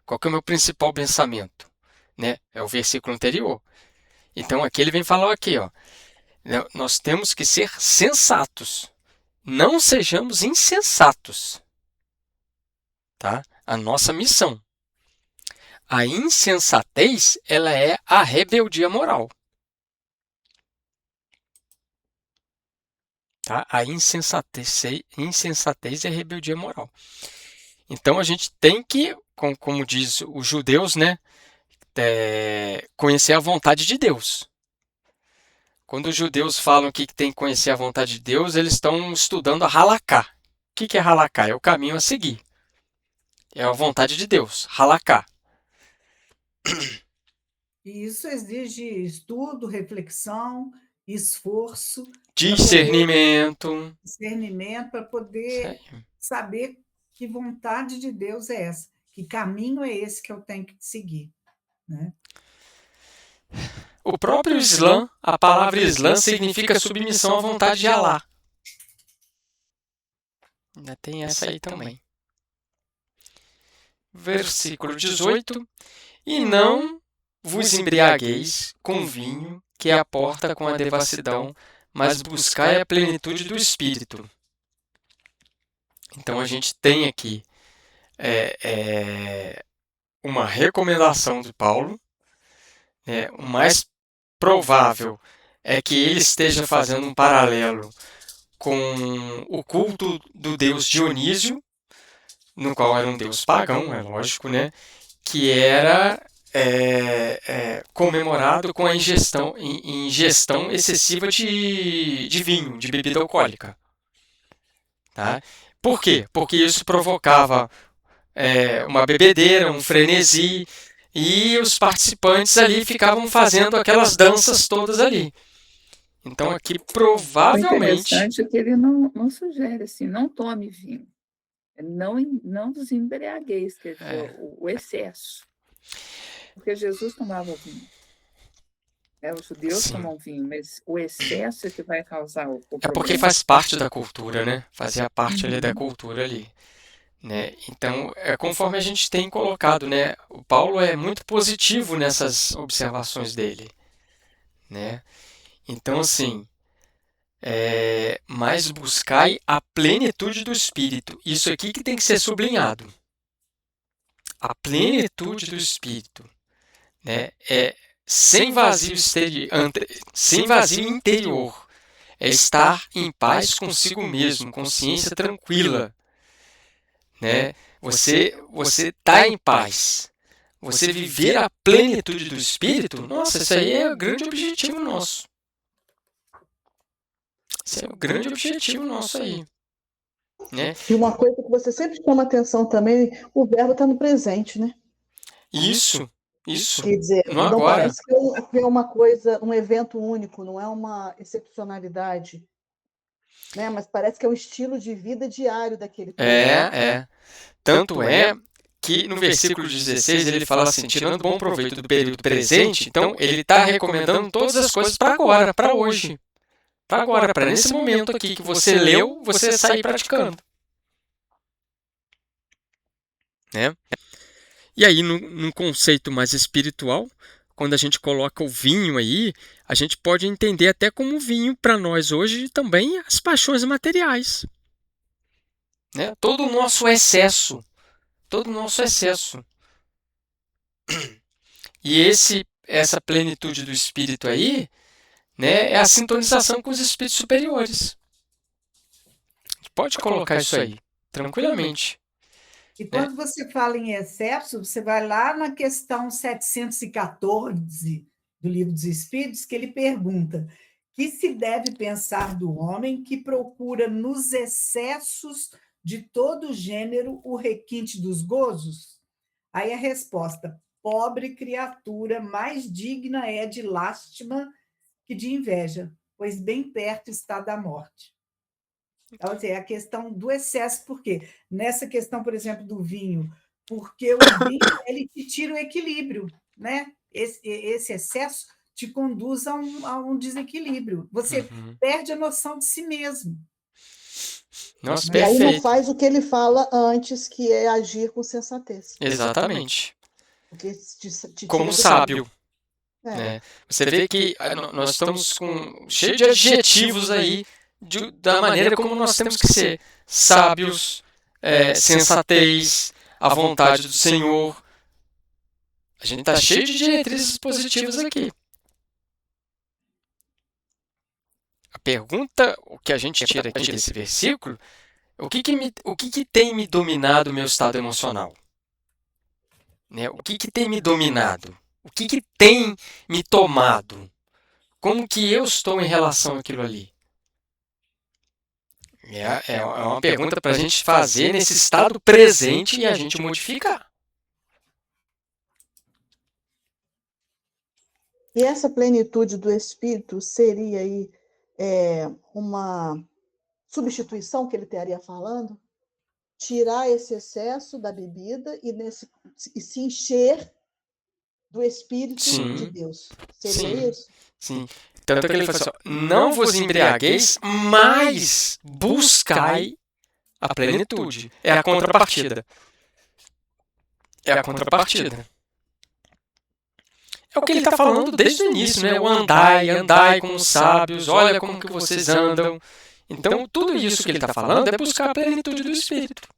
Qual que é o meu principal pensamento? Né? É o versículo anterior. Então, aqui ele vem falar aqui, ó, nós temos que ser sensatos. Não sejamos insensatos. Tá? A nossa missão. A insensatez, ela é a rebeldia moral. Tá? A insensatez é rebeldia moral. Então, a gente tem que, como diz os judeus, né, conhecer a vontade de Deus. Quando os judeus falam que tem que conhecer a vontade de Deus, eles estão estudando a Halaká. O que é Halaká? É o caminho a seguir. É a vontade de Deus, halaká. E isso exige estudo, reflexão, esforço, Discernimento. discernimento para Isso poder aí. saber que vontade de Deus é essa, que caminho é esse que eu tenho que seguir, né? O próprio Islã, a palavra Islã significa submissão à vontade de Alá. Ainda tem essa aí também. Versículo 18. E não vos embriagueis com vinho, que aporta com a devassidão, mas buscai a plenitude do Espírito. Então a gente tem aqui uma recomendação de Paulo. O mais provável é que ele esteja fazendo um paralelo com o culto do deus Dionísio, no qual era um deus pagão, é lógico, né? Que era comemorado com a ingestão excessiva de vinho, de bebida alcoólica. Tá? Por quê? Porque isso provocava uma bebedeira, um frenesi, e os participantes ali ficavam fazendo aquelas danças todas ali. Então aqui O provavelmente... interessante é que ele não sugere assim, não tome vinho. Não vos embriagueis, quer dizer, o excesso. Porque Jesus tomava vinho. Os judeus Sim. tomam vinho, mas o excesso é que vai causar o É porque problema. faz parte da cultura, né? Fazia parte ali da cultura ali, né? Então, conforme a gente tem colocado, né? O Paulo é muito positivo nessas observações dele, né? Então, assim, mas buscai a plenitude do Espírito. Isso aqui que tem que ser sublinhado. A plenitude do Espírito, né? Sem vazio interior. É estar em paz consigo mesmo, consciência tranquila, né? Você tá em paz. Você viver a plenitude do Espírito, nossa, isso aí é o grande objetivo nosso. Esse é o grande objetivo nosso aí, né? E uma coisa que você sempre chama atenção também, o verbo está no presente, né? Isso. Quer dizer, Não não agora. parece que é uma coisa, um evento único, não é uma excepcionalidade, né? Mas parece que é um estilo de vida diário daquele povo. Tanto é que no versículo 16 ele fala assim, tirando bom proveito do período presente, então ele está recomendando todas as coisas para agora, para hoje. Para agora, para nesse momento aqui que você leu, você sair praticando. Né? E aí, num conceito mais espiritual, quando a gente coloca o vinho aí, a gente pode entender até como vinho para nós hoje também as paixões materiais. Né? Todo o nosso excesso. E essa plenitude do espírito aí, né, é a sintonização com os espíritos superiores. A gente pode colocar isso aí, tranquilamente. E quando você fala em excesso, você vai lá na questão 714 do Livro dos Espíritos, que ele pergunta: que se deve pensar do homem que procura nos excessos de todo gênero o requinte dos gozos? Aí a resposta: pobre criatura, mais digna é de lástima que de inveja, pois bem perto está da morte. Então, assim, é a questão do excesso, por quê? Nessa questão, por exemplo, do vinho, porque o vinho ele te tira o equilíbrio, né? Esse excesso te conduz a um desequilíbrio. Você perde a noção de si mesmo. Nossa, E aí não perfeito. faz o que ele fala antes, que é agir com sensatez. Exatamente. Porque te Como tira do sábio. caminho. Né? Você vê que nós estamos cheio de adjetivos aí da maneira como nós temos que ser sábios, sensatez, a vontade do Senhor. A gente está cheio de diretrizes positivas aqui. A pergunta, o que a gente tira aqui desse versículo, o que tem me dominado o meu estado emocional? Né? O que tem me dominado? O que tem me tomado? Como que eu estou em relação àquilo ali? É uma pergunta para a gente fazer nesse estado presente e a gente modificar. E essa plenitude do Espírito seria aí uma substituição que ele estaria falando? Tirar esse excesso da bebida e se encher do Espírito de Sim, Deus. sim, Seria isso? sim. Tanto que ele fala assim, ó, não vos embriagueis, mas buscai a plenitude. É a contrapartida. É a contrapartida. É o que ele está falando desde o início, né? O andai com os sábios, olha como que vocês andam. Então, tudo isso que ele está falando é buscar a plenitude do Espírito.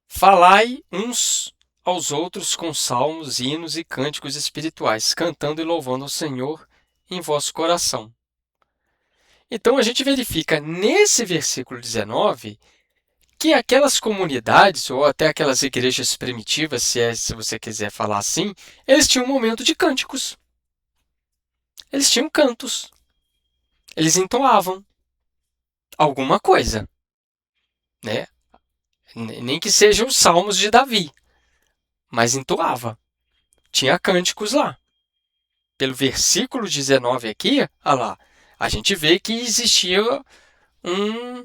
Falai uns aos outros com salmos, hinos e cânticos espirituais, cantando e louvando ao Senhor em vosso coração. Então, a gente verifica nesse versículo 19 que aquelas comunidades, ou até aquelas igrejas primitivas, se você quiser falar assim, eles tinham um momento de cânticos. Eles tinham cantos. Eles entoavam alguma coisa, né? Nem que sejam os salmos de Davi, mas entoava. Tinha cânticos lá. Pelo versículo 19 aqui, olha lá, a gente vê que existia um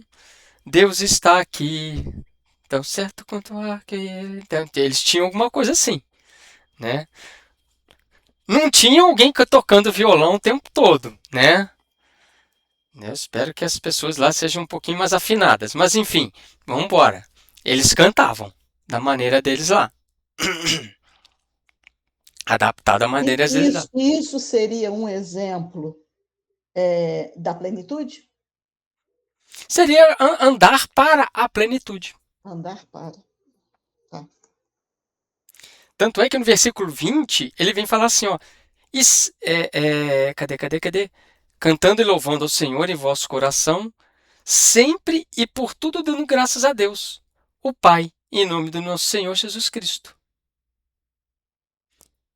Deus está aqui, tão certo quanto há que ele. Então, eles tinham alguma coisa assim, né? Não tinha alguém tocando violão o tempo todo, né? Eu espero que as pessoas lá sejam um pouquinho mais afinadas. Mas enfim, vamos embora. Eles cantavam da maneira deles lá. Adaptado à maneira deles lá. Isso seria um exemplo da plenitude? Seria andar para a plenitude. Andar para. Tá. Tanto é que no versículo 20, ele vem falar assim, ó. Cadê? Cantando e louvando ao Senhor em vosso coração, sempre e por tudo dando graças a Deus, o Pai, em nome do nosso Senhor Jesus Cristo.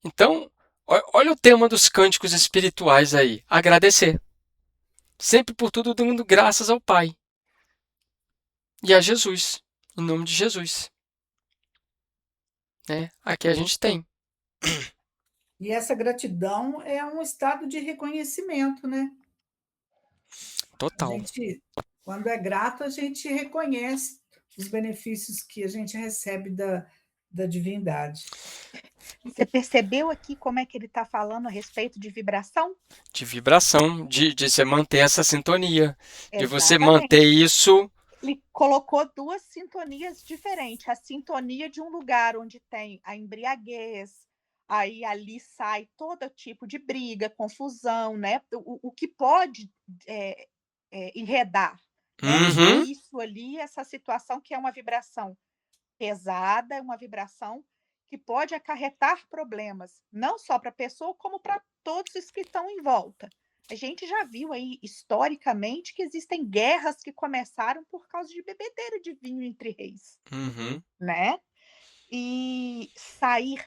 Então, olha o tema dos cânticos espirituais aí, agradecer. Sempre por tudo dando graças ao Pai. E a Jesus, em nome de Jesus. Né? Aqui a gente tem. E essa gratidão é um estado de reconhecimento, né? Total. Quando é grato, a gente reconhece os benefícios que a gente recebe da divindade. Você percebeu aqui como é que ele está falando a respeito de vibração? De vibração, de você manter essa sintonia. De você Exatamente. manter isso. Ele colocou duas sintonias diferentes. A sintonia de um lugar onde tem a embriaguez, aí ali sai todo tipo de briga, confusão, né? O que pode enredar, né? Uhum. Isso ali, essa situação que é uma vibração pesada, uma vibração que pode acarretar problemas, não só para a pessoa, como para todos os que estão em volta. A gente já viu aí, historicamente, que existem guerras que começaram por causa de bebedeira de vinho entre reis, Uhum. né? E sair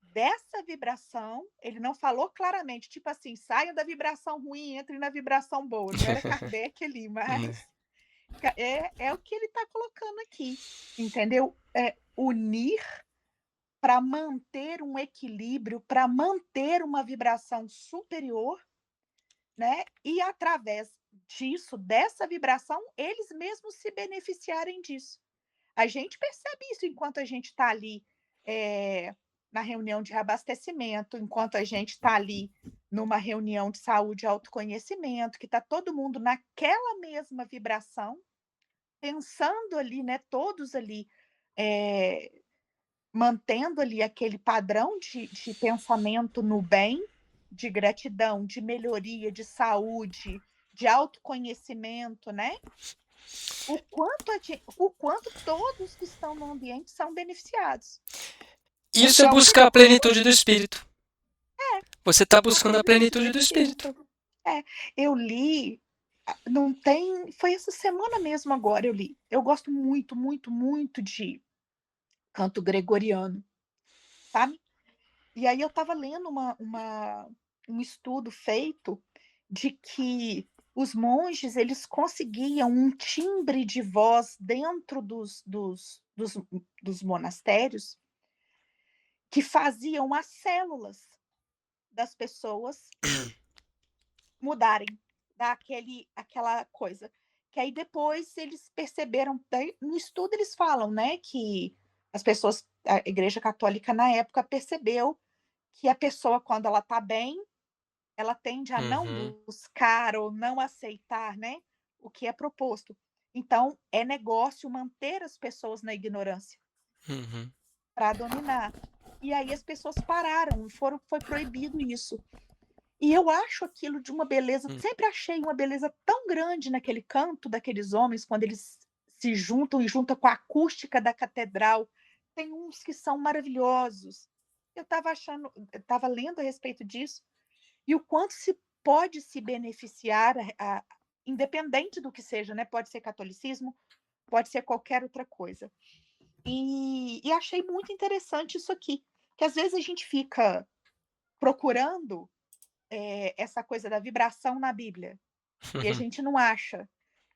dessa vibração, ele não falou claramente, tipo assim, saiam da vibração ruim, entrem na vibração boa. Não era Kardec ali, mas é o que ele está colocando aqui, entendeu? Unir para manter um equilíbrio, para manter uma vibração superior, né? E através disso, dessa vibração, eles mesmos se beneficiarem disso. A gente percebe isso enquanto a gente está ali na reunião de reabastecimento, enquanto a gente está ali numa reunião de saúde e autoconhecimento, que está todo mundo naquela mesma vibração, pensando ali, né? Todos ali mantendo ali aquele padrão de pensamento no bem, de gratidão, de melhoria, de saúde, de autoconhecimento, né? O quanto todos que estão no ambiente são beneficiados. Isso é buscar a plenitude do Espírito. Você está buscando a plenitude do Espírito. Eu li, não tem, foi essa semana mesmo agora eu li. Eu gosto muito, muito, muito de canto gregoriano, sabe? E aí eu estava lendo um estudo feito de que os monges eles conseguiam um timbre de voz dentro dos monastérios que faziam as células das pessoas mudarem, aquela coisa. Que aí depois eles perceberam, no estudo eles falam, né, que a Igreja Católica na época percebeu que a pessoa, quando ela está bem, ela tende a não buscar ou não aceitar, né, o que é proposto. Então, é negócio manter as pessoas na ignorância para dominar. E aí as pessoas pararam, foi proibido isso. E eu acho aquilo de uma beleza, sempre achei uma beleza tão grande naquele canto daqueles homens, quando eles se juntam e juntam com a acústica da catedral. Tem uns que são maravilhosos. Eu estava lendo a respeito disso, e o quanto se pode se beneficiar, independente do que seja, né? Pode ser catolicismo, pode ser qualquer outra coisa. E achei muito interessante isso aqui, que às vezes a gente fica procurando essa coisa da vibração na Bíblia, e a gente não acha.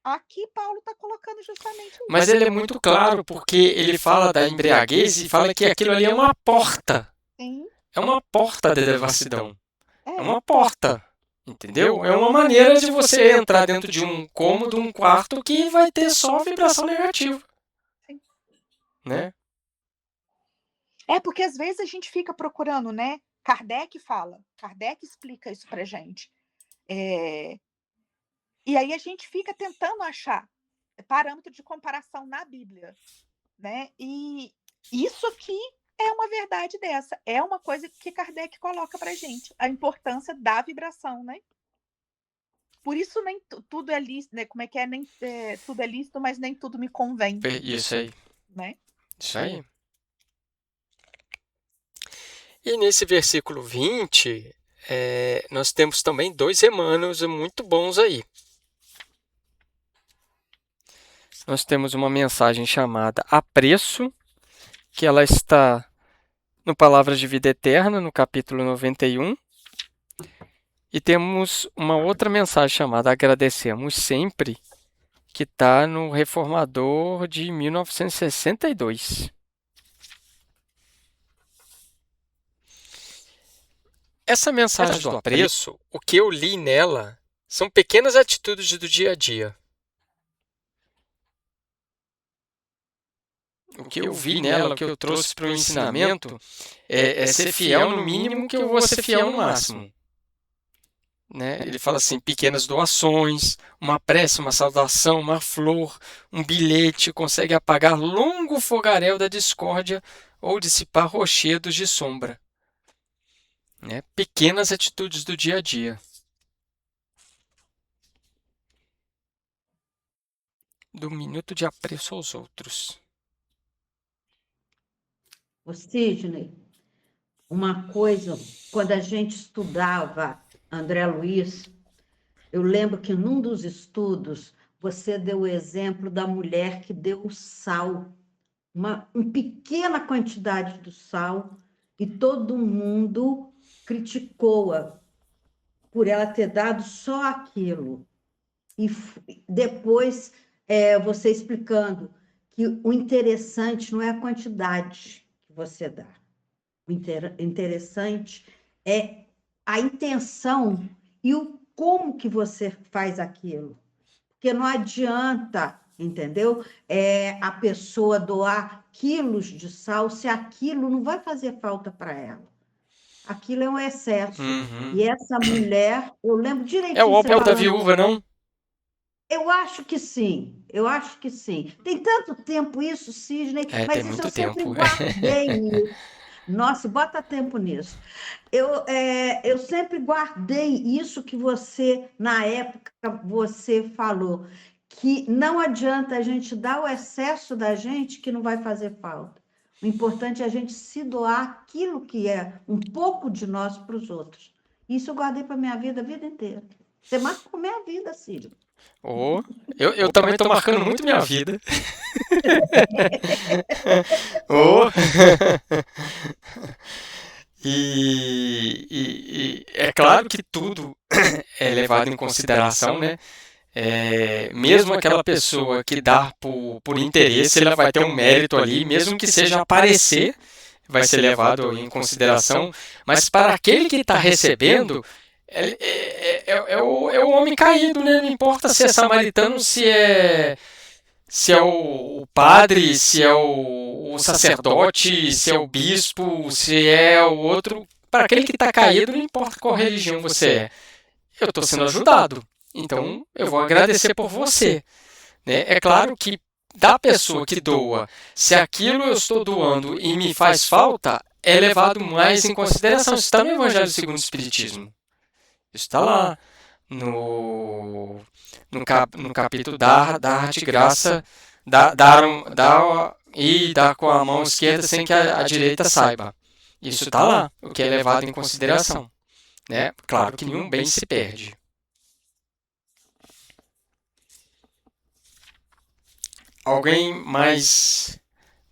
Aqui Paulo está colocando justamente isso. Mas ele é muito claro, porque ele fala da embriaguez e fala que aquilo ali é uma porta. Sim. É uma porta da devassidão. É uma porta, entendeu? É uma maneira de você entrar dentro de um cômodo, um quarto, que vai ter só vibração negativa. Sim. Né? Porque às vezes a gente fica procurando, né? Kardec explica isso pra gente. E aí a gente fica tentando achar parâmetro de comparação na Bíblia, né? E isso aqui é uma verdade dessa. É uma coisa que Kardec coloca pra gente. A importância da vibração, né? Por isso nem tudo é lícito, né? Como é que é? Tudo é lícito, mas nem tudo me convém. Isso aí. Né? Isso aí. E nesse versículo 20, nós temos também 2 Emmanuels muito bons aí. Nós temos uma mensagem chamada Apreço, que ela está no Palavras de Vida Eterna, no capítulo 91. E temos uma outra mensagem chamada Agradecemos Sempre, que está no Reformador de 1962. Essa mensagem do apreço, o que eu li nela, são pequenas atitudes do dia a dia. O que eu vi nela, o que eu trouxe para o ensinamento, é ser fiel no mínimo, que eu vou ser fiel no máximo. Né? Ele fala assim, pequenas doações, uma prece, uma saudação, uma flor, um bilhete, consegue apagar longo fogaréu da discórdia ou dissipar rochedos de sombra. Né? Pequenas atitudes do dia a dia. Do minuto de apreço aos outros. O Sidney, uma coisa, quando a gente estudava André Luiz, eu lembro que num dos estudos você deu o exemplo da mulher que deu o sal, uma pequena quantidade do sal, e todo mundo criticou-a por ela ter dado só aquilo. E depois você explicando que o interessante não é a quantidade que você dá. O interessante é a intenção e o como que você faz aquilo. Porque não adianta, entendeu? A pessoa doar quilos de sal se aquilo não vai fazer falta para ela. Aquilo é um excesso. E essa mulher, eu lembro direitinho... É o óbito da viúva, não? Eu acho que sim. Tem tanto tempo isso, Sidney, mas tem isso muito eu sempre tempo. guardei isso. Nossa, bota tempo nisso. Eu sempre guardei isso que você, na época, você falou, que não adianta a gente dar o excesso da gente que não vai fazer falta. O importante é a gente se doar aquilo que é um pouco de nós para os outros. Isso eu guardei para a minha vida a vida inteira. Você marcou minha vida, Cílio. Eu também estou marcando muito minha vida. E é claro que tudo é levado em consideração, né? Mesmo aquela pessoa que dá por interesse, ela vai ter um mérito ali, mesmo que seja aparecer, vai ser levado em consideração, mas para aquele que está recebendo, é o homem caído, né? Não importa se é samaritano, se é o padre, se é o sacerdote, se é o bispo, se é o outro. Para aquele que está caído, não importa qual religião você é. Eu estou sendo ajudado. Então, eu vou agradecer por você. Né? É claro que da pessoa que doa, se aquilo eu estou doando e me faz falta, é levado mais em consideração. Isso está no Evangelho segundo o Espiritismo. Isso está lá no capítulo da arte graça, e dar com a mão esquerda sem que a direita saiba. Isso está lá, o que é levado em consideração. Né? Claro que nenhum bem se perde. Alguém mais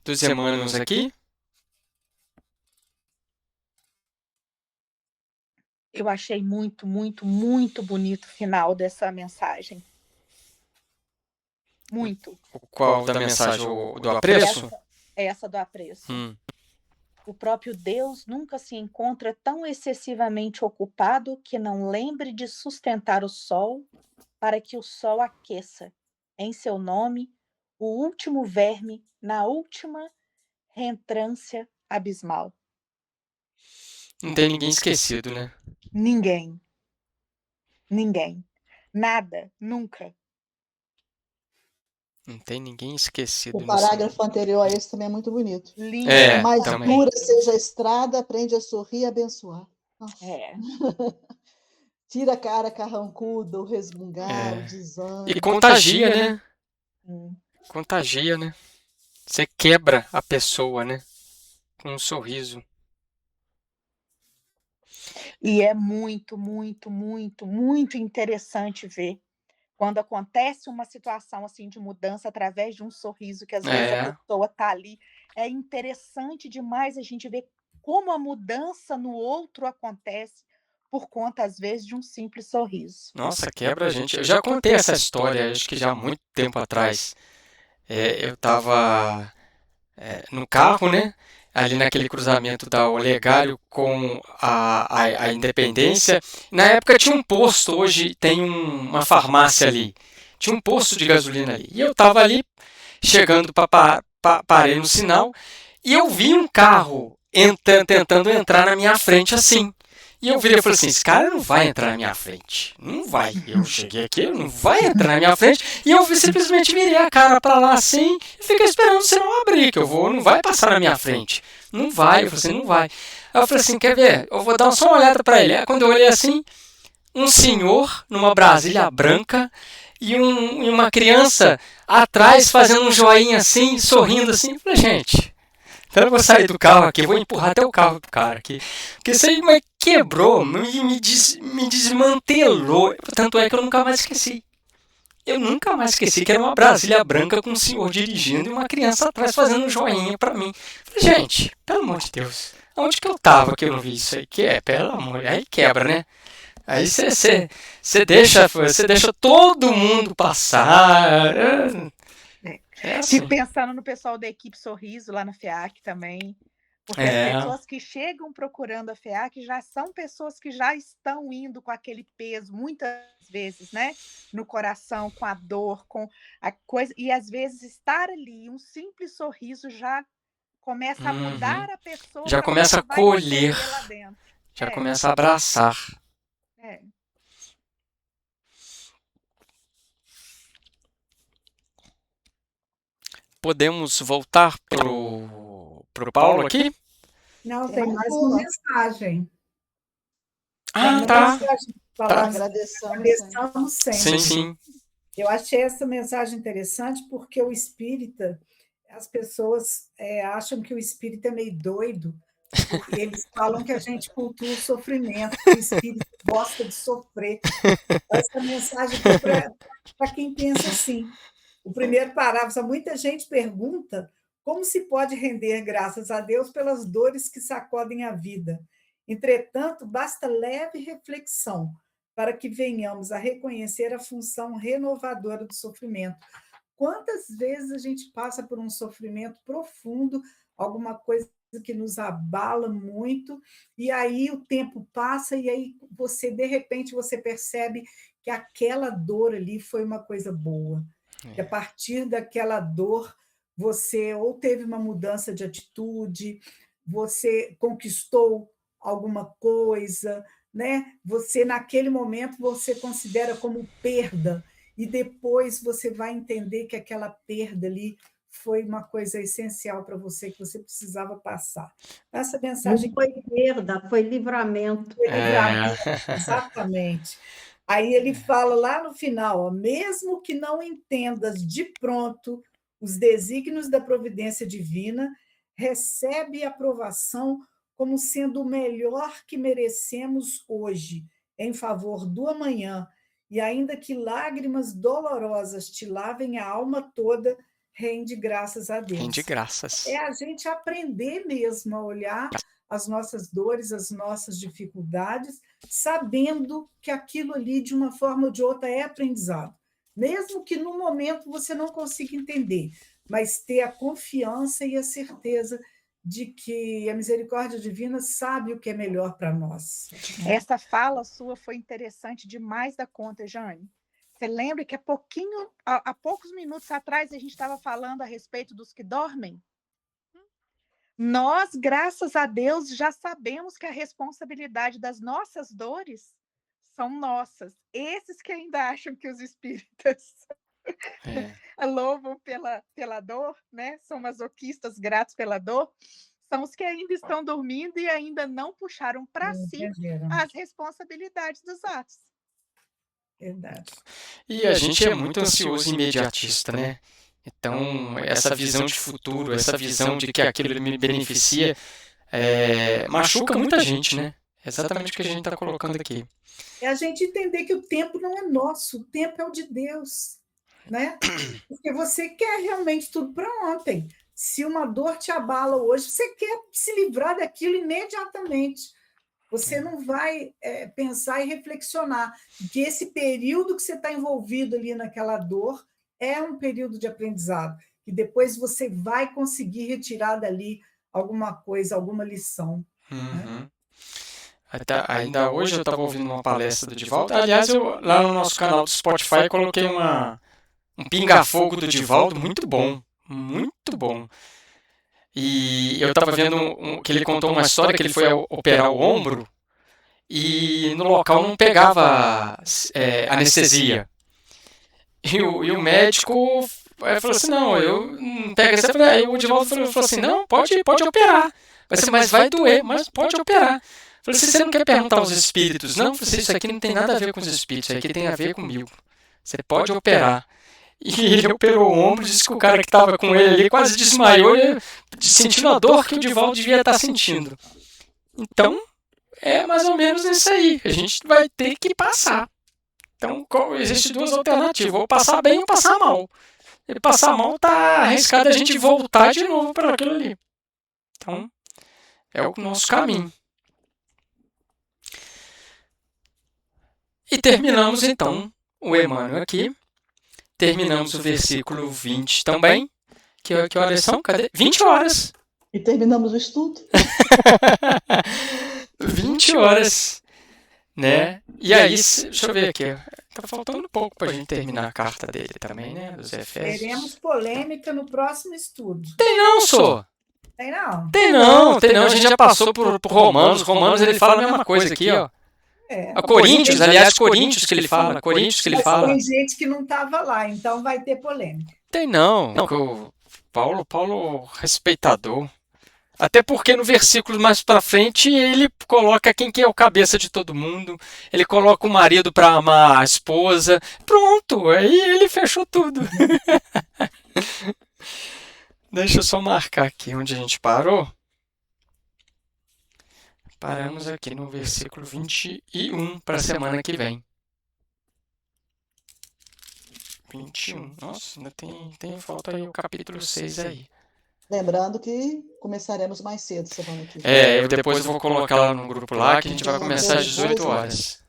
dos Emmanuels aqui? Eu achei muito, muito, muito bonito o final dessa mensagem. Muito. Qual da mensagem? Do apreço? Essa do apreço. Hum. O próprio Deus nunca se encontra tão excessivamente ocupado que não lembre de sustentar o sol para que o sol aqueça, em seu nome, o último verme na última reentrância abismal. Não tem ninguém esquecido, né? Ninguém. Ninguém. Nada. Nunca. Não tem ninguém esquecido. O parágrafo anterior a esse também é muito bonito. Lindo. Mais também. dura seja a estrada, aprende a sorrir e abençoar. Nossa. Tira a cara carrancuda, o resmungar, o desânimo. E contagia, né? Contagia, né? Você quebra a pessoa, né? Com um sorriso. E é muito, muito, muito, muito interessante ver quando acontece uma situação assim de mudança através de um sorriso, que às vezes a pessoa está ali. É interessante demais a gente ver como a mudança no outro acontece por conta, às vezes, de um simples sorriso. Nossa, quebra a gente. Eu já contei essa história, acho que já há muito tempo atrás. Eu estava no carro, né? Ali naquele cruzamento da Olegário com a Independência. Na época tinha um posto, hoje tem uma farmácia ali. Tinha um posto de gasolina ali. E eu estava ali, chegando, parei no sinal, e eu vi um carro tentando entrar na minha frente assim. E eu virei e falei assim, esse cara não vai entrar na minha frente. Não vai. Eu cheguei aqui, ele não vai entrar na minha frente. E eu simplesmente virei a cara pra lá assim e fiquei esperando o sinal abrir, que não vai passar na minha frente. Não vai. Eu falei assim, não vai. Aí eu falei assim, quer ver? Eu vou dar só uma olhada pra ele. Aí quando eu olhei assim, um senhor numa Brasília branca e uma criança atrás fazendo um joinha assim, sorrindo assim. Eu falei, gente... Então eu vou sair do carro aqui, vou empurrar até o carro do cara aqui. Porque isso aí quebrou, me desmantelou. Tanto é que eu nunca mais esqueci. Eu nunca mais esqueci que era uma Brasília branca com um senhor dirigindo e uma criança atrás fazendo um joinha pra mim. Falei, gente, pelo amor de Deus, onde que eu tava que eu não vi isso aí? Pelo amor, aí quebra, né? Aí você deixa todo mundo passar. Assim. Fico pensando no pessoal da equipe Sorriso lá na FEAC também. Porque as pessoas que chegam procurando a FEAC já são pessoas que já estão indo com aquele peso, muitas vezes, né? No coração, com a dor, com a coisa. E às vezes estar ali, um simples sorriso já começa a mudar a pessoa. Já começa a colher. Já começa a abraçar. Podemos voltar pro Paulo aqui? Não, tem mais uma mensagem. Tá. Agradecemos sempre. Sim. Eu achei essa mensagem interessante porque o espírita, as pessoas acham que o espírita é meio doido, porque eles falam que a gente cultua o sofrimento, que o espírito gosta de sofrer. Essa mensagem foi para quem pensa assim. O primeiro parágrafo, muita gente pergunta como se pode render graças a Deus pelas dores que sacodem a vida. Entretanto, basta leve reflexão para que venhamos a reconhecer a função renovadora do sofrimento. Quantas vezes a gente passa por um sofrimento profundo, alguma coisa que nos abala muito, e aí o tempo passa, e aí você, de repente, você percebe que aquela dor ali foi uma coisa boa. Que a partir daquela dor, você ou teve uma mudança de atitude, você conquistou alguma coisa, né? Você, naquele momento, você considera como perda, e depois você vai entender que aquela perda ali foi uma coisa essencial para você, que você precisava passar. Essa Não mensagem foi perda, foi livramento. foi livramento, exatamente. Aí ele fala lá no final, ó, mesmo que não entendas de pronto os desígnios da providência divina, recebe a aprovação como sendo o melhor que merecemos hoje, em favor do amanhã, e ainda que lágrimas dolorosas te lavem a alma toda, rende graças a Rende Deus. graças. É a gente aprender mesmo a olhar as nossas dores, as nossas dificuldades, sabendo que aquilo ali, de uma forma ou de outra, é aprendizado. Mesmo que no momento você não consiga entender, mas ter a confiança e a certeza de que a misericórdia divina sabe o que é melhor para nós. Essa fala sua foi interessante demais da conta, Jane. Você lembra que há poucos minutos atrás, a gente estava falando a respeito dos que dormem? Nós, graças a Deus, já sabemos que a responsabilidade das nossas dores são nossas. Esses que ainda acham que os espíritas louvam pela dor, né? São masoquistas gratos pela dor, são os que ainda estão dormindo e ainda não puxaram para si Entenderam? as responsabilidades dos atos. Verdade. E a gente é muito ansioso e imediatista, né? Então, essa visão de futuro, essa visão de que aquilo me beneficia, machuca muita gente, né? É exatamente o que a gente está colocando aqui. É a gente entender que o tempo não é nosso, o tempo é o de Deus, né? Porque você quer realmente tudo para ontem. Se uma dor te abala hoje, você quer se livrar daquilo imediatamente. Você não vai pensar e reflexionar que esse período que você está envolvido ali naquela dor é um período de aprendizado, e depois você vai conseguir retirar dali alguma coisa, alguma lição. Uhum. Ainda hoje eu estava ouvindo uma palestra do Divaldo. Aliás, eu lá no nosso canal do Spotify coloquei um pinga-fogo do Divaldo muito bom. Muito bom. E eu estava vendo que ele contou uma história que ele foi operar o ombro e no local não pegava anestesia. E o médico falou assim, não, eu não pego anestesia. Aí o Divaldo falou assim, não, pode operar. Mas vai doer, mas pode operar. Eu falei, você não quer perguntar aos espíritos? Não, isso aqui não tem nada a ver com os espíritos, isso aqui tem a ver comigo. Você pode operar. E ele operou o ombro, disse que o cara que estava com ele ali quase desmaiou, sentindo a dor que o Divaldo devia estar sentindo. Então, é mais ou menos isso aí. A gente vai ter que passar. Então, existem duas alternativas, ou passar bem ou passar mal. Ele passar mal, está arriscado a gente voltar de novo para aquilo ali. Então, é o nosso caminho. E terminamos, então, o Emmanuel aqui. Terminamos o versículo 20 também. Que horas são? Cadê? 20 horas. E terminamos o estudo. 20 horas. Né? E aí, deixa eu ver aqui. Tá faltando pouco para a gente terminar a carta dele também, né? Dos Efésios. Teremos polêmica no próximo estudo. Tem não, só. Tem não? Tem não. A gente já passou por Romanos. Romanos ele fala a mesma coisa aqui, ó. A Coríntios, aliás, Coríntios que ele fala. Tem gente que não estava lá, então vai ter polêmica. Tem não. O Paulo respeitador. Até porque no versículo mais pra frente ele coloca quem que é o cabeça de todo mundo. Ele coloca o marido para amar a esposa. Pronto, aí ele fechou tudo. Deixa eu só marcar aqui onde a gente parou. Paramos aqui no versículo 21 para a semana que vem. 21. Nossa, ainda tem falta aí o capítulo 6 aí. Lembrando que começaremos mais cedo semana que vem. Depois eu vou colocar lá no grupo lá que a gente vai começar às 18 horas.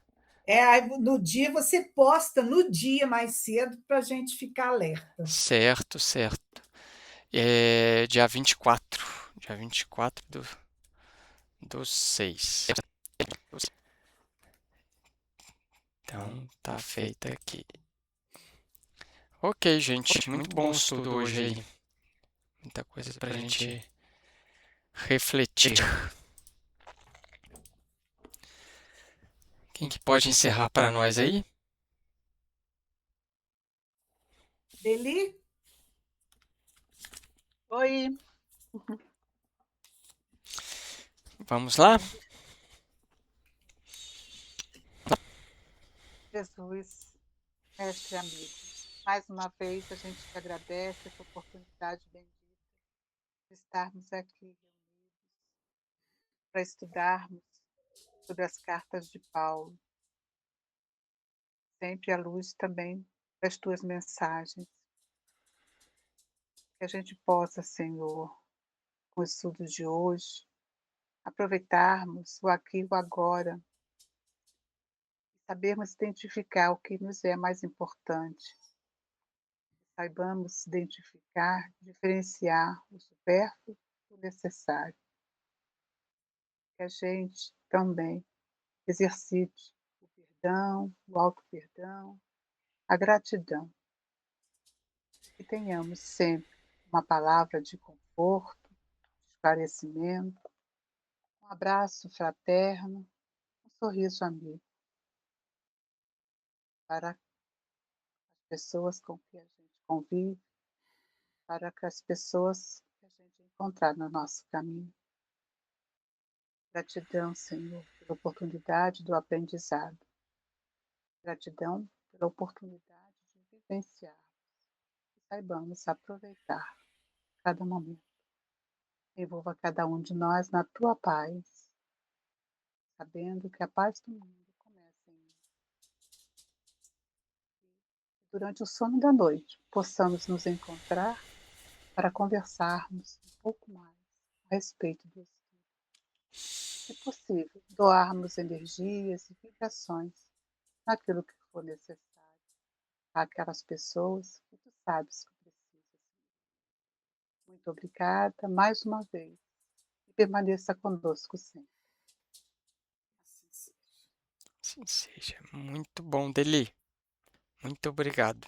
Aí no dia você posta no dia mais cedo para a gente ficar alerta. Certo, certo. Dia 24. Dia 24 do 6. Então, tá feita aqui. Ok, gente. Muito bom o estudo hoje aí. Muita coisa pra gente refletir. Quem que pode encerrar para nós aí? Deli? Oi. Vamos lá? Jesus, mestre amigo, mais uma vez a gente te agradece essa oportunidade bendita de estarmos aqui reunidos para estudarmos sobre as cartas de Paulo, sempre à luz também das tuas mensagens. Que a gente possa, Senhor, com o estudo de hoje, aproveitarmos o aqui e o agora, sabermos identificar o que nos é mais importante. Saibamos identificar, diferenciar o supérfluo do necessário. Que a gente também exercite o perdão, o auto-perdão, a gratidão. Que tenhamos sempre uma palavra de conforto, de esclarecimento, um abraço fraterno, um sorriso amigo para as pessoas com que a gente convive, para as pessoas que a gente encontrar no nosso caminho. Gratidão, Senhor, pela oportunidade do aprendizado. Gratidão pela oportunidade de vivenciar. Que saibamos aproveitar cada momento. Envolva cada um de nós na tua paz, sabendo que a paz do mundo começa em nós. Durante o sono da noite, possamos nos encontrar para conversarmos um pouco mais a respeito do estudo. Se possível, doarmos energias e vibrações naquilo que for necessário àquelas pessoas que tu sabes que precisam. Muito obrigada mais uma vez e permaneça conosco sempre. Assim seja. Muito bom, Deli. Muito obrigado.